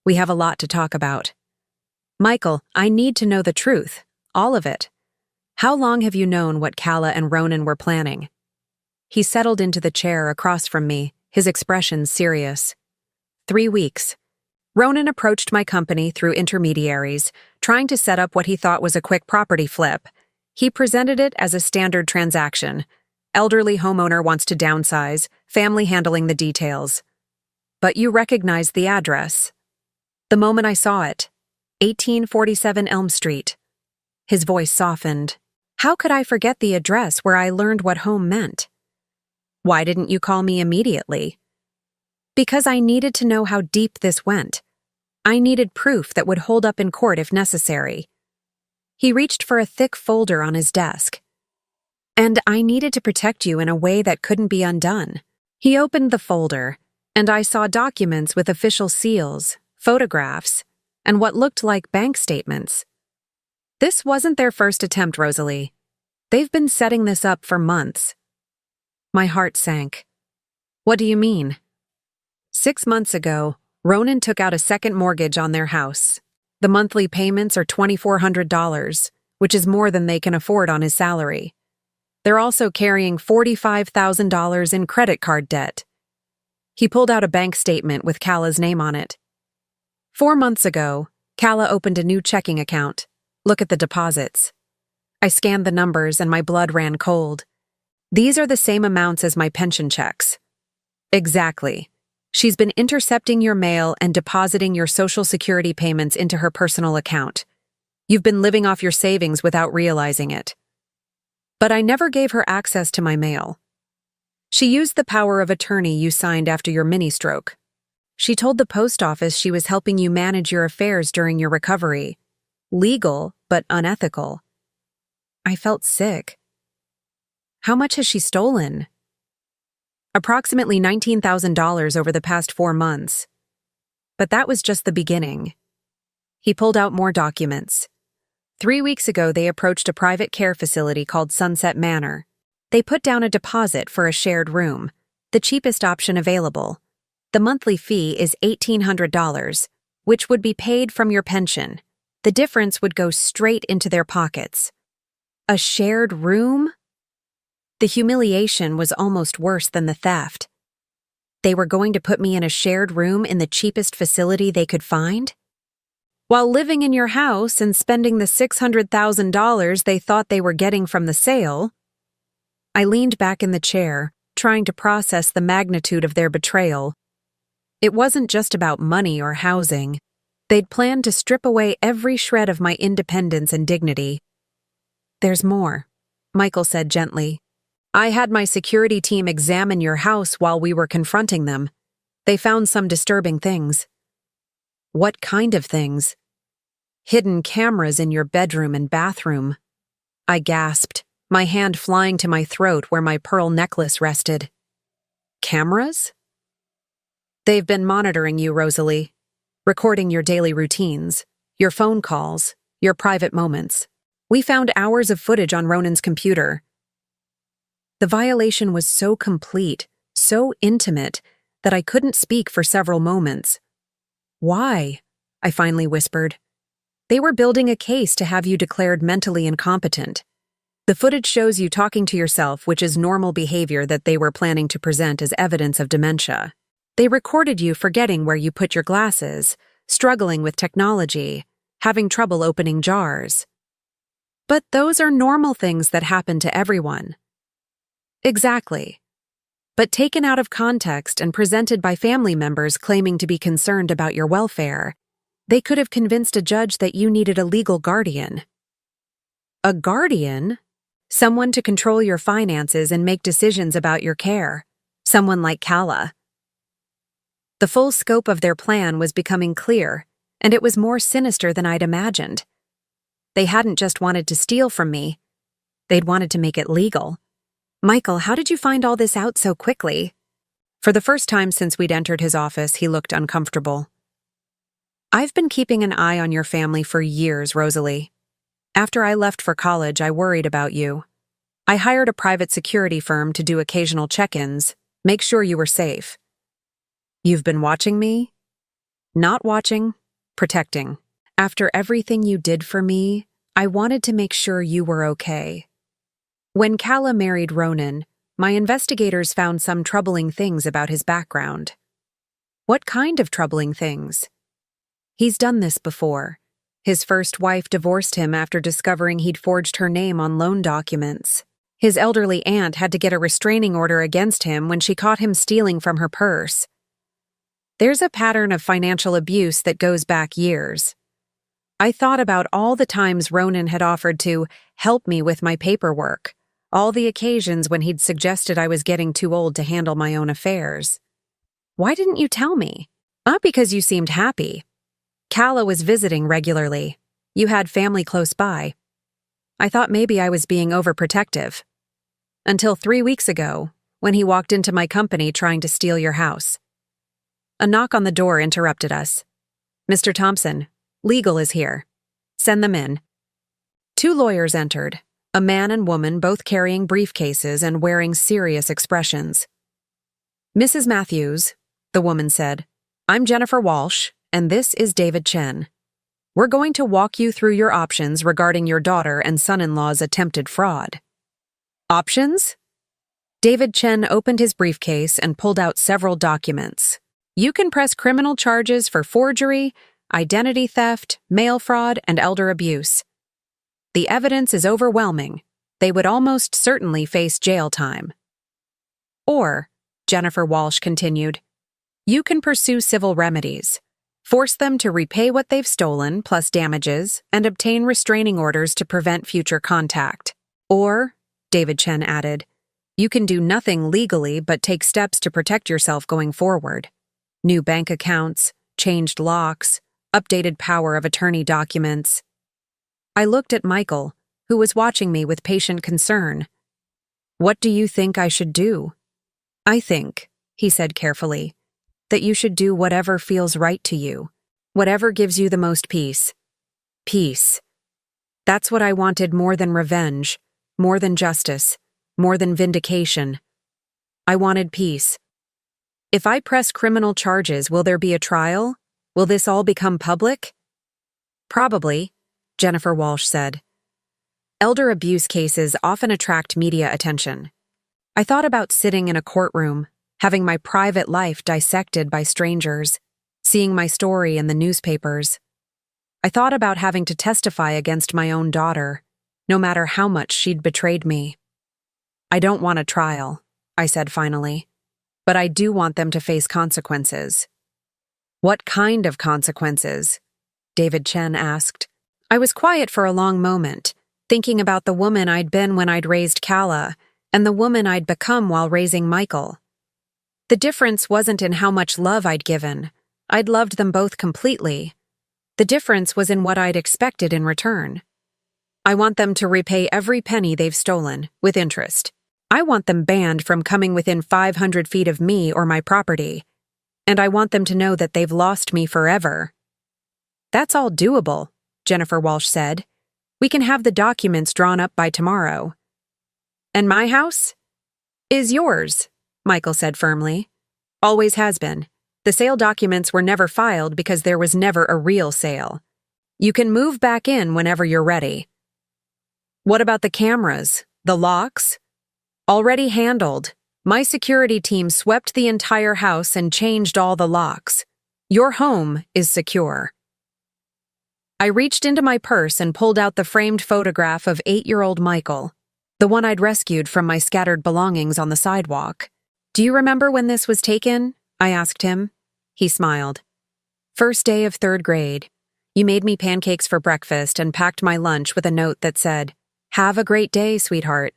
"We have a lot to talk about." "Michael, I need to know the truth, all of it. How long have you known what Calla and Ronan were planning?" He settled into the chair across from me, his expression serious. 3 weeks. Ronan approached my company through intermediaries, trying to set up what he thought was a quick property flip. He presented it as a standard transaction. Elderly homeowner wants to downsize, family handling the details. "But you recognized the address." "The moment I saw it. 1847 Elm Street." His voice softened. "How could I forget the address where I learned what home meant?" "Why didn't you call me immediately?" "Because I needed to know how deep this went. I needed proof that would hold up in court if necessary." He reached for a thick folder on his desk. "And I needed to protect you in a way that couldn't be undone." He opened the folder, and I saw documents with official seals, photographs, and what looked like bank statements. This wasn't their first attempt, Rosalie. They've been setting this up for months. My heart sank. "What do you mean?" 6 months ago, Ronan took out a second mortgage on their house. The monthly payments are $2,400, which is more than they can afford on his salary. They're also carrying $45,000 in credit card debt. He pulled out a bank statement with Calla's name on it. 4 months ago, Calla opened a new checking account. Look at the deposits. I scanned the numbers and my blood ran cold. These are the same amounts as my pension checks. Exactly. She's been intercepting your mail and depositing your Social Security payments into her personal account. You've been living off your savings without realizing it. But I never gave her access to my mail. She used the power of attorney you signed after your mini-stroke. She told the post office she was helping you manage your affairs during your recovery. Legal, but unethical. I felt sick. How much has she stolen? Approximately $19,000 over the past 4 months. But that was just the beginning. He pulled out more documents. 3 weeks ago, they approached a private care facility called Sunset Manor. They put down a deposit for a shared room, the cheapest option available. The monthly fee is $1,800, which would be paid from your pension. The difference would go straight into their pockets. A shared room? The humiliation was almost worse than the theft. They were going to put me in a shared room in the cheapest facility they could find? While living in your house and spending the $600,000 they thought they were getting from the sale. I leaned back in the chair, trying to process the magnitude of their betrayal. It wasn't just about money or housing. They'd planned to strip away every shred of my independence and dignity. "There's more," Michael said gently. "I had my security team examine your house while we were confronting them. They found some disturbing things." "What kind of things?" "Hidden cameras in your bedroom and bathroom." I gasped, my hand flying to my throat where my pearl necklace rested. "Cameras?" "They've been monitoring you, Rosalie, recording your daily routines, your phone calls, your private moments. We found hours of footage on Ronan's computer." The violation was so complete, so intimate, that I couldn't speak for several moments. "Why?" I finally whispered. "They were building a case to have you declared mentally incompetent. The footage shows you talking to yourself, which is normal behavior that they were planning to present as evidence of dementia. They recorded you forgetting where you put your glasses, struggling with technology, having trouble opening jars. But those are normal things that happen to everyone." "Exactly. But taken out of context and presented by family members claiming to be concerned about your welfare, they could have convinced a judge that you needed a legal guardian." "A guardian?" "Someone to control your finances and make decisions about your care. Someone like Calla." The full scope of their plan was becoming clear, and it was more sinister than I'd imagined. They hadn't just wanted to steal from me. They'd wanted to make it legal. "Michael, how did you find all this out so quickly?" For the first time since we'd entered his office, he looked uncomfortable. "I've been keeping an eye on your family for years, Rosalie. After I left for college, I worried about you. I hired a private security firm to do occasional check-ins, make sure you were safe. You've been watching me? Not watching, protecting. After everything you did for me, I wanted to make sure you were okay. When Kala married Ronan, my investigators found some troubling things about his background. What kind of troubling things? He's done this before. His first wife divorced him after discovering he'd forged her name on loan documents. His elderly aunt had to get a restraining order against him when she caught him stealing from her purse. There's a pattern of financial abuse that goes back years. I thought about all the times Ronan had offered to help me with my paperwork, all the occasions when he'd suggested I was getting too old to handle my own affairs. Why didn't you tell me? Not because you seemed happy. Kala was visiting regularly. You had family close by. I thought maybe I was being overprotective. Until 3 weeks ago, when he walked into my company trying to steal your house. A knock on the door interrupted us. Mr. Thompson, legal is here. Send them in. 2 lawyers entered, a man and woman both carrying briefcases and wearing serious expressions. Mrs. Matthews, the woman said, I'm Jennifer Walsh, and this is David Chen. We're going to walk you through your options regarding your daughter and son-in-law's attempted fraud. Options? David Chen opened his briefcase and pulled out several documents. You can press criminal charges for forgery, identity theft, mail fraud, and elder abuse. The evidence is overwhelming. They would almost certainly face jail time. Or, Jennifer Walsh continued, you can pursue civil remedies. Force them to repay what they've stolen, plus damages, and obtain restraining orders to prevent future contact. Or, David Chen added, you can do nothing legally but take steps to protect yourself going forward. New bank accounts, changed locks, updated power of attorney documents. I looked at Michael, who was watching me with patient concern. What do you think I should do? I think, he said carefully, that you should do whatever feels right to you, whatever gives you the most peace. Peace. That's what I wanted more than revenge, more than justice, more than vindication. I wanted peace. If I press criminal charges, will there be a trial? Will this all become public? Probably, Jennifer Walsh said. Elder abuse cases often attract media attention. I thought about sitting in a courtroom, having my private life dissected by strangers, seeing my story in the newspapers. I thought about having to testify against my own daughter, no matter how much she'd betrayed me. I don't want a trial, I said finally, but I do want them to face consequences. What kind of consequences? David Chen asked. I was quiet for a long moment, thinking about the woman I'd been when I'd raised Kala and the woman I'd become while raising Michael. The difference wasn't in how much love I'd given. I'd loved them both completely. The difference was in what I'd expected in return. I want them to repay every penny they've stolen, with interest. I want them banned from coming within 500 feet of me or my property. And I want them to know that they've lost me forever. That's all doable, Jennifer Walsh said. We can have the documents drawn up by tomorrow. And my house? Is yours, Michael said firmly. Always has been. The sale documents were never filed because there was never a real sale. You can move back in whenever you're ready. What about the cameras? The locks? Already handled. My security team swept the entire house and changed all the locks. Your home is secure. I reached into my purse and pulled out the framed photograph of 8-year-old Michael, the one I'd rescued from my scattered belongings on the sidewalk. Do you remember when this was taken? I asked him. He smiled. First day of 3rd grade. You made me pancakes for breakfast and packed my lunch with a note that said, "Have a great day, sweetheart."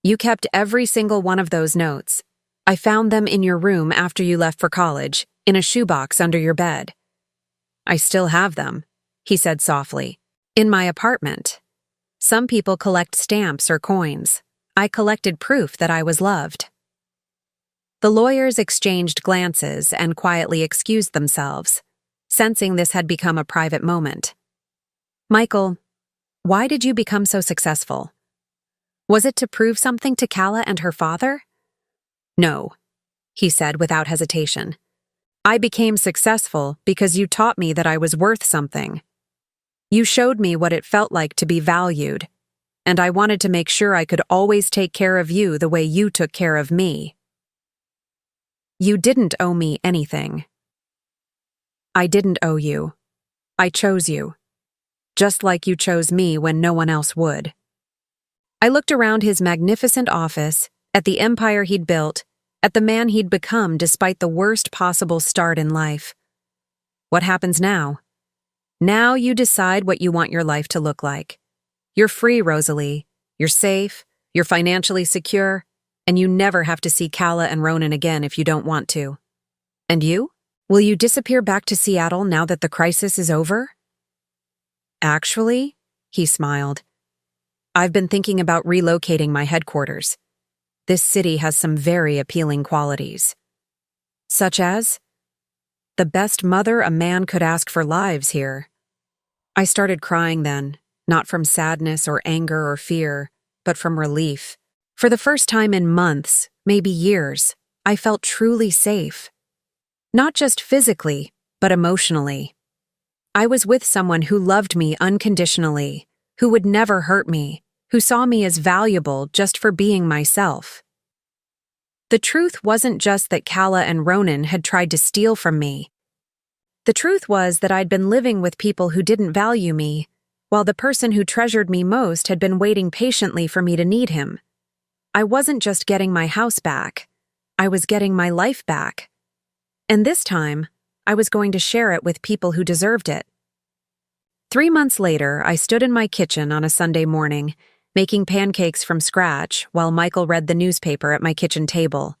You kept every single one of those notes. I found them in your room after you left for college, in a shoebox under your bed. I still have them, he said softly. In my apartment. Some people collect stamps or coins. I collected proof that I was loved. The lawyers exchanged glances and quietly excused themselves, sensing this had become a private moment. Michael, Why did you become so successful? Was it to prove something to Calla and her father? No, he said without hesitation. I became successful because you taught me that I was worth something. You showed me what it felt like to be valued, and I wanted to make sure I could always take care of you the way you took care of me. You didn't owe me anything. I didn't owe you. I chose you. Just like you chose me when no one else would. I looked around his magnificent office, at the empire he'd built, at the man he'd become despite the worst possible start in life. What happens now? Now you decide what you want your life to look like. You're free, Rosalie. You're safe, you're financially secure, and you never have to see Calla and Ronan again if you don't want to. And you? Will you disappear back to Seattle now that the crisis is over? Actually, he smiled, I've been thinking about relocating my headquarters. This city has some very appealing qualities. Such as? The best mother a man could ask for lives here. I started crying then, not from sadness or anger or fear, but from relief. For the first time in months, maybe years, I felt truly safe. Not just physically, but emotionally. I was with someone who loved me unconditionally, who would never hurt me, who saw me as valuable just for being myself. The truth wasn't just that Calla and Ronan had tried to steal from me. The truth was that I'd been living with people who didn't value me, while the person who treasured me most had been waiting patiently for me to need him. I wasn't just getting my house back, I was getting my life back. And this time, I was going to share it with people who deserved it. 3 months later, I stood in my kitchen on a Sunday morning, making pancakes from scratch while Michael read the newspaper at my kitchen table.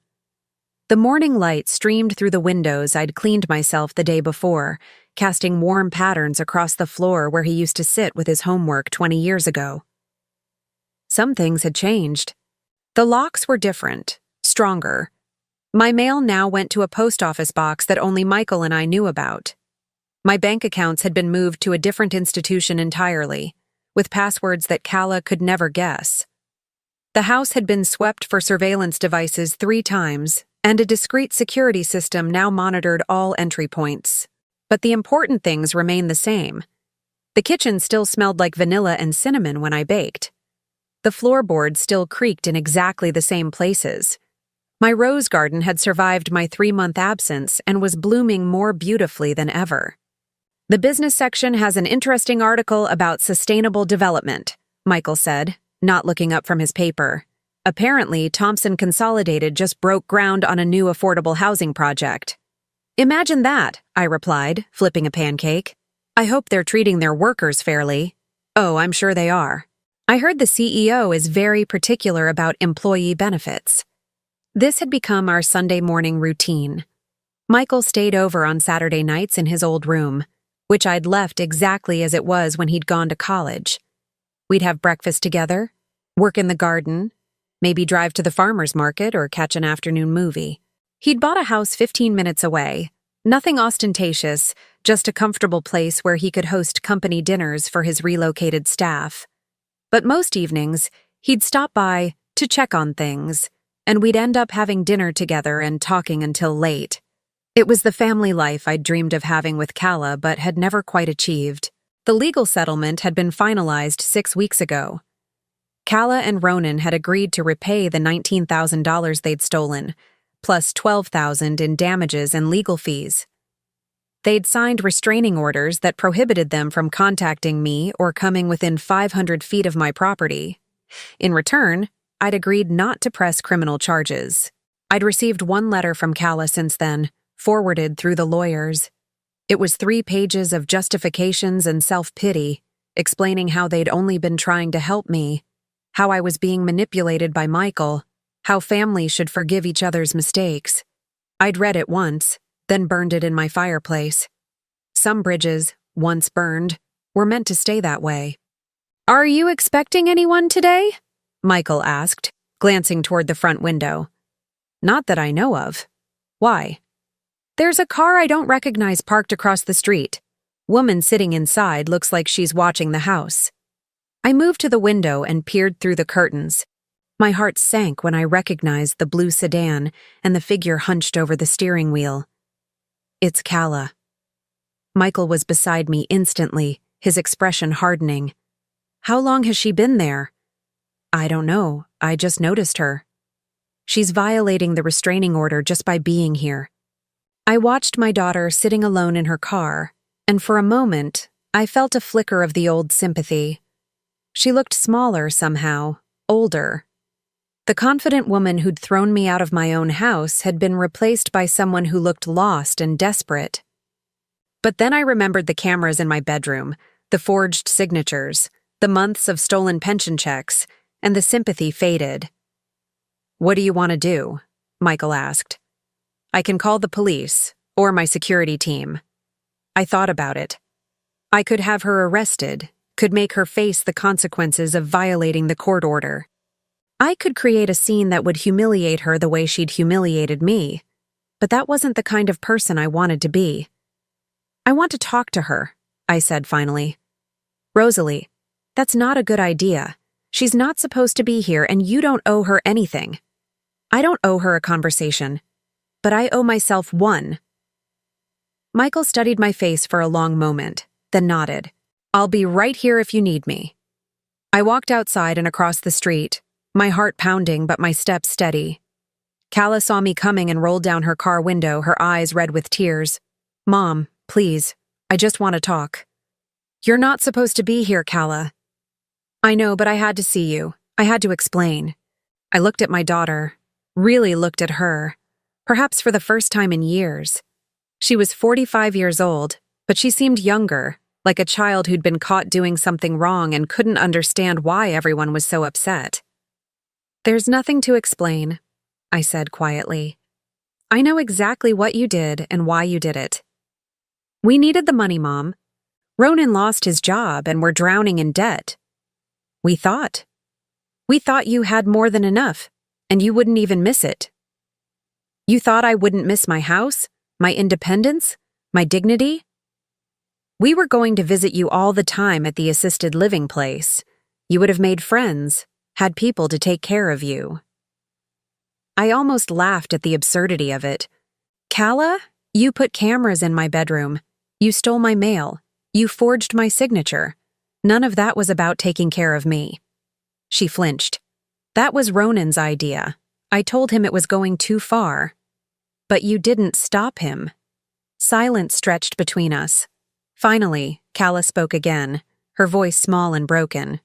The morning light streamed through the windows I'd cleaned myself the day before, casting warm patterns across the floor where he used to sit with his homework 20 years ago. Some things had changed. The locks were different, stronger. My mail now went to a post office box that only Michael and I knew about. My bank accounts had been moved to a different institution entirely, with passwords that Calla could never guess. The house had been swept for surveillance devices 3 times, and a discreet security system now monitored all entry points. But the important things remained the same. The kitchen still smelled like vanilla and cinnamon when I baked. The floorboards still creaked in exactly the same places. My rose garden had survived my 3-month absence and was blooming more beautifully than ever. The business section has an interesting article about sustainable development, Michael said, not looking up from his paper. Apparently, Thompson Consolidated just broke ground on a new affordable housing project. Imagine that, I replied, flipping a pancake. I hope they're treating their workers fairly. Oh, I'm sure they are. I heard the CEO is very particular about employee benefits. This had become our Sunday morning routine. Michael stayed over on Saturday nights in his old room, which I'd left exactly as it was when he'd gone to college. We'd have breakfast together, work in the garden, maybe drive to the farmer's market or catch an afternoon movie. He'd bought a house 15 minutes away, nothing ostentatious, just a comfortable place where he could host company dinners for his relocated staff. But most evenings, he'd stop by to check on things, and we'd end up having dinner together and talking until late. It was the family life I'd dreamed of having with Calla but had never quite achieved. The legal settlement had been finalized 6 weeks ago. Calla and Ronan had agreed to repay the $19,000 they'd stolen, plus $12,000 in damages and legal fees. They'd signed restraining orders that prohibited them from contacting me or coming within 500 feet of my property. In return, I'd agreed not to press criminal charges. I'd received 1 letter from Calla since then, forwarded through the lawyers. It was 3 pages of justifications and self-pity, explaining how they'd only been trying to help me, how I was being manipulated by Michael, how families should forgive each other's mistakes. I'd read it once, then burned it in my fireplace. Some bridges, once burned, were meant to stay that way. "Are you expecting anyone today?" Michael asked, glancing toward the front window. "Not that I know of. Why?" "There's a car I don't recognize parked across the street. Woman sitting inside looks like she's watching the house." I moved to the window and peered through the curtains. My heart sank when I recognized the blue sedan and the figure hunched over the steering wheel. It's Calla. Michael was beside me instantly, his expression hardening. How long has she been there? I don't know, I just noticed her. She's violating the restraining order just by being here. I watched my daughter sitting alone in her car, and for a moment, I felt a flicker of the old sympathy. She looked smaller somehow, older. The confident woman who'd thrown me out of my own house had been replaced by someone who looked lost and desperate. But then I remembered the cameras in my bedroom, the forged signatures, the months of stolen pension checks, and the sympathy faded. "What do you want to do?" Michael asked. "I can call the police, or my security team." I thought about it. I could have her arrested, could make her face the consequences of violating the court order. I could create a scene that would humiliate her the way she'd humiliated me, but that wasn't the kind of person I wanted to be. "I want to talk to her," I said finally. "Rosalie, that's not a good idea. She's not supposed to be here and you don't owe her anything." "I don't owe her a conversation, but I owe myself one." Michael studied my face for a long moment, then nodded. "I'll be right here if you need me." I walked outside and across the street, my heart pounding but my steps steady. Calla saw me coming and rolled down her car window, her eyes red with tears. "Mom, please, I just want to talk." "You're not supposed to be here, Calla." "I know, but I had to see you. I had to explain." I looked at my daughter, really looked at her, perhaps for the first time in years. She was 45 years old, but she seemed younger, like a child who'd been caught doing something wrong and couldn't understand why everyone was so upset. "There's nothing to explain," I said quietly. "I know exactly what you did and why you did it. We needed the money, Mom. Ronan lost his job and we're drowning in debt. We thought you had more than enough, and you wouldn't even miss it. You thought I wouldn't miss my house, my independence, my dignity? We were going to visit you all the time at the assisted living place. You would have made friends, had people to take care of you." I almost laughed at the absurdity of it. "Calla, you put cameras in my bedroom. You stole my mail. You forged my signature. None of that was about taking care of me." She flinched. "That was Ronan's idea. I told him it was going too far. But you didn't stop him." Silence stretched between us. Finally, Calla spoke again, her voice small and broken.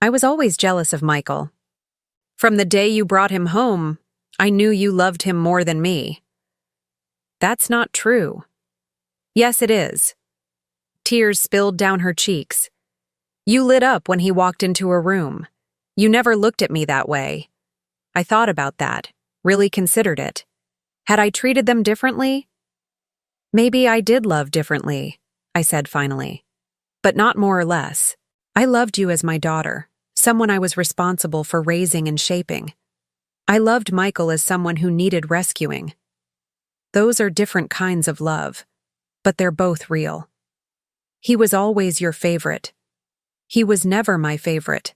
"I was always jealous of Michael. From the day you brought him home, I knew you loved him more than me." "That's not true." "Yes, it is." Tears spilled down her cheeks. "You lit up when he walked into a room. You never looked at me that way." I thought about that, really considered it. Had I treated them differently? "Maybe I did love differently," I said finally. "But not more or less. I loved you as my daughter, someone I was responsible for raising and shaping. I loved Michael as someone who needed rescuing. Those are different kinds of love, but they're both real. He was always your favorite. He was never my favorite.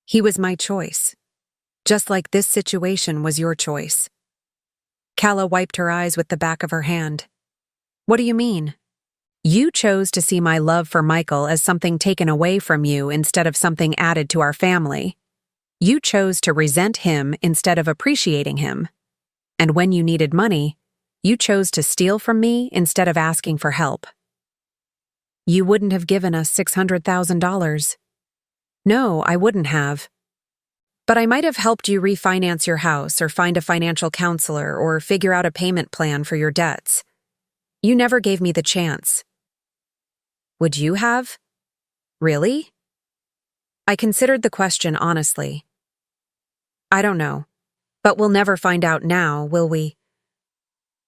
He was my choice. Just like this situation was your choice." Calla wiped her eyes with the back of her hand. "What do you mean?" "You chose to see my love for Michael as something taken away from you instead of something added to our family. You chose to resent him instead of appreciating him. And when you needed money, you chose to steal from me instead of asking for help. You wouldn't have given us $600,000. No, I wouldn't have. But I might have helped you refinance your house or find a financial counselor or figure out a payment plan for your debts. You never gave me the chance." "Would you have? Really?" I considered the question honestly. "I don't know, but we'll never find out now, will we?"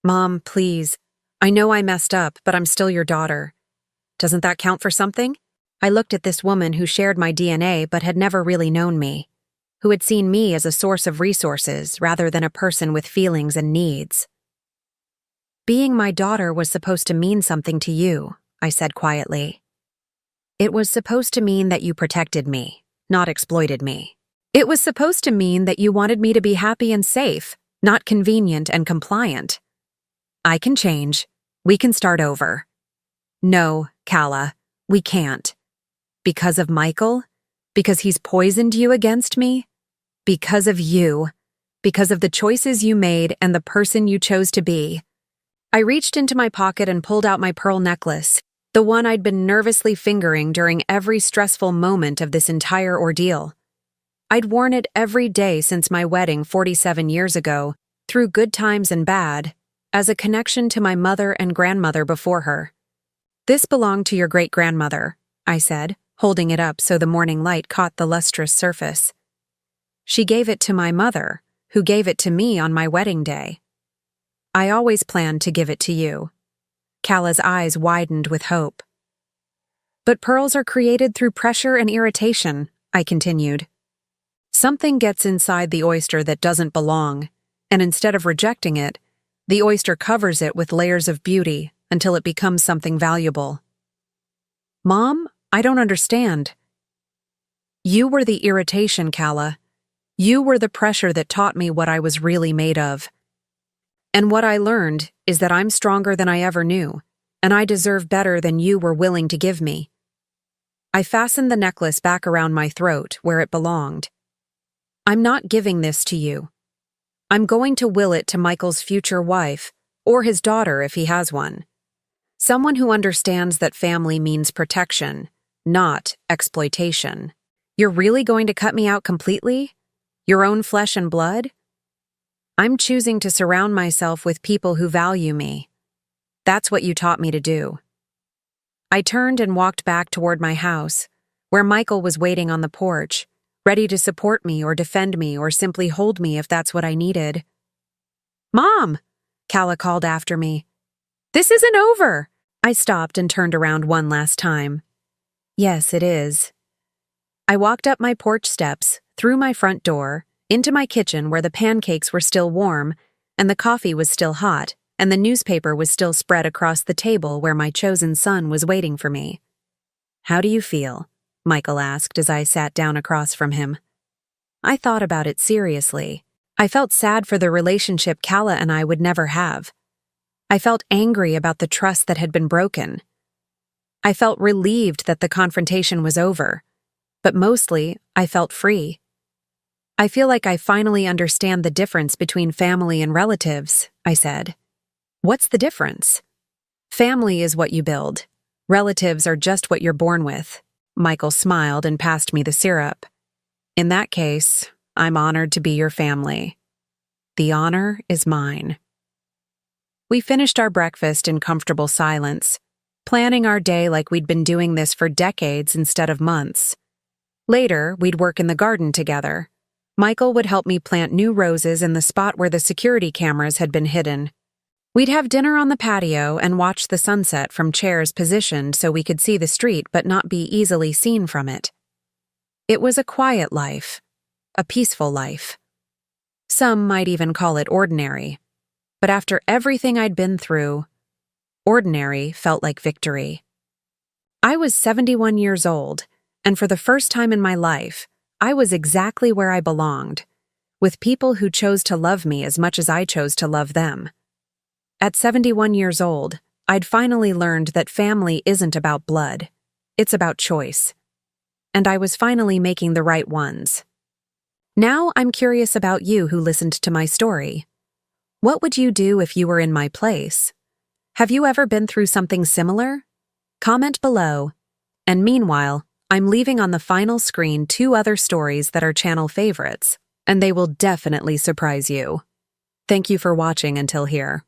"Mom, please. I know I messed up, but I'm still your daughter. Doesn't that count for something?" I looked at this woman who shared my DNA but had never really known me, who had seen me as a source of resources rather than a person with feelings and needs. "Being my daughter was supposed to mean something to you," I said quietly. It was supposed to mean that you protected me, not exploited me. It was supposed to mean that you wanted me to be happy and safe, not convenient and compliant. I can change. We can start over. No, Calla, we can't. Because of Michael? Because he's poisoned you against me? Because of you. Because of the choices you made and the person you chose to be. I reached into my pocket and pulled out my pearl necklace, the one I'd been nervously fingering during every stressful moment of this entire ordeal. I'd worn it every day since my wedding 47 years ago, through good times and bad, as a connection to my mother and grandmother before her. This belonged to your great-grandmother, I said, holding it up so the morning light caught the lustrous surface. She gave it to my mother, who gave it to me on my wedding day. I always planned to give it to you. Calla's eyes widened with hope. But pearls are created through pressure and irritation, I continued. Something gets inside the oyster that doesn't belong, and instead of rejecting it, the oyster covers it with layers of beauty until it becomes something valuable. Mom, I don't understand. You were the irritation, Calla. You were the pressure that taught me what I was really made of. And what I learned is that I'm stronger than I ever knew, and I deserve better than you were willing to give me. I fastened the necklace back around my throat where it belonged. I'm not giving this to you. I'm going to will it to Michael's future wife, or his daughter if he has one. Someone who understands that family means protection, not exploitation. You're really going to cut me out completely? Your own flesh and blood? I'm choosing to surround myself with people who value me. That's what you taught me to do. I turned and walked back toward my house, where Michael was waiting on the porch, ready to support me or defend me or simply hold me if that's what I needed. Mom! Calla called after me. This isn't over! I stopped and turned around one last time. Yes, it is. I walked up my porch steps, through my front door, into my kitchen where the pancakes were still warm, and the coffee was still hot, and the newspaper was still spread across the table where my chosen son was waiting for me. How do you feel? Michael asked as I sat down across from him. I thought about it seriously. I felt sad for the relationship Calla and I would never have. I felt angry about the trust that had been broken. I felt relieved that the confrontation was over, but mostly I felt free. I feel like I finally understand the difference between family and relatives, I said. What's the difference? Family is what you build. Relatives are just what you're born with. Michael smiled and passed me the syrup. In that case, I'm honored to be your family. The honor is mine. We finished our breakfast in comfortable silence, planning our day like we'd been doing this for decades instead of months. Later, we'd work in the garden together. Michael would help me plant new roses in the spot where the security cameras had been hidden. We'd have dinner on the patio and watch the sunset from chairs positioned so we could see the street but not be easily seen from it. It was a quiet life, a peaceful life. Some might even call it ordinary. But after everything I'd been through, ordinary felt like victory. I was 71 years old, and for the first time in my life, I was exactly where I belonged, with people who chose to love me as much as I chose to love them. At 71 years old, I'd finally learned that family isn't about blood. It's about choice. And I was finally making the right ones. Now I'm curious about you who listened to my story. What would you do if you were in my place? Have you ever been through something similar? Comment below. And meanwhile, I'm leaving on the final screen 2 other stories that are channel favorites, and they will definitely surprise you. Thank you for watching until here.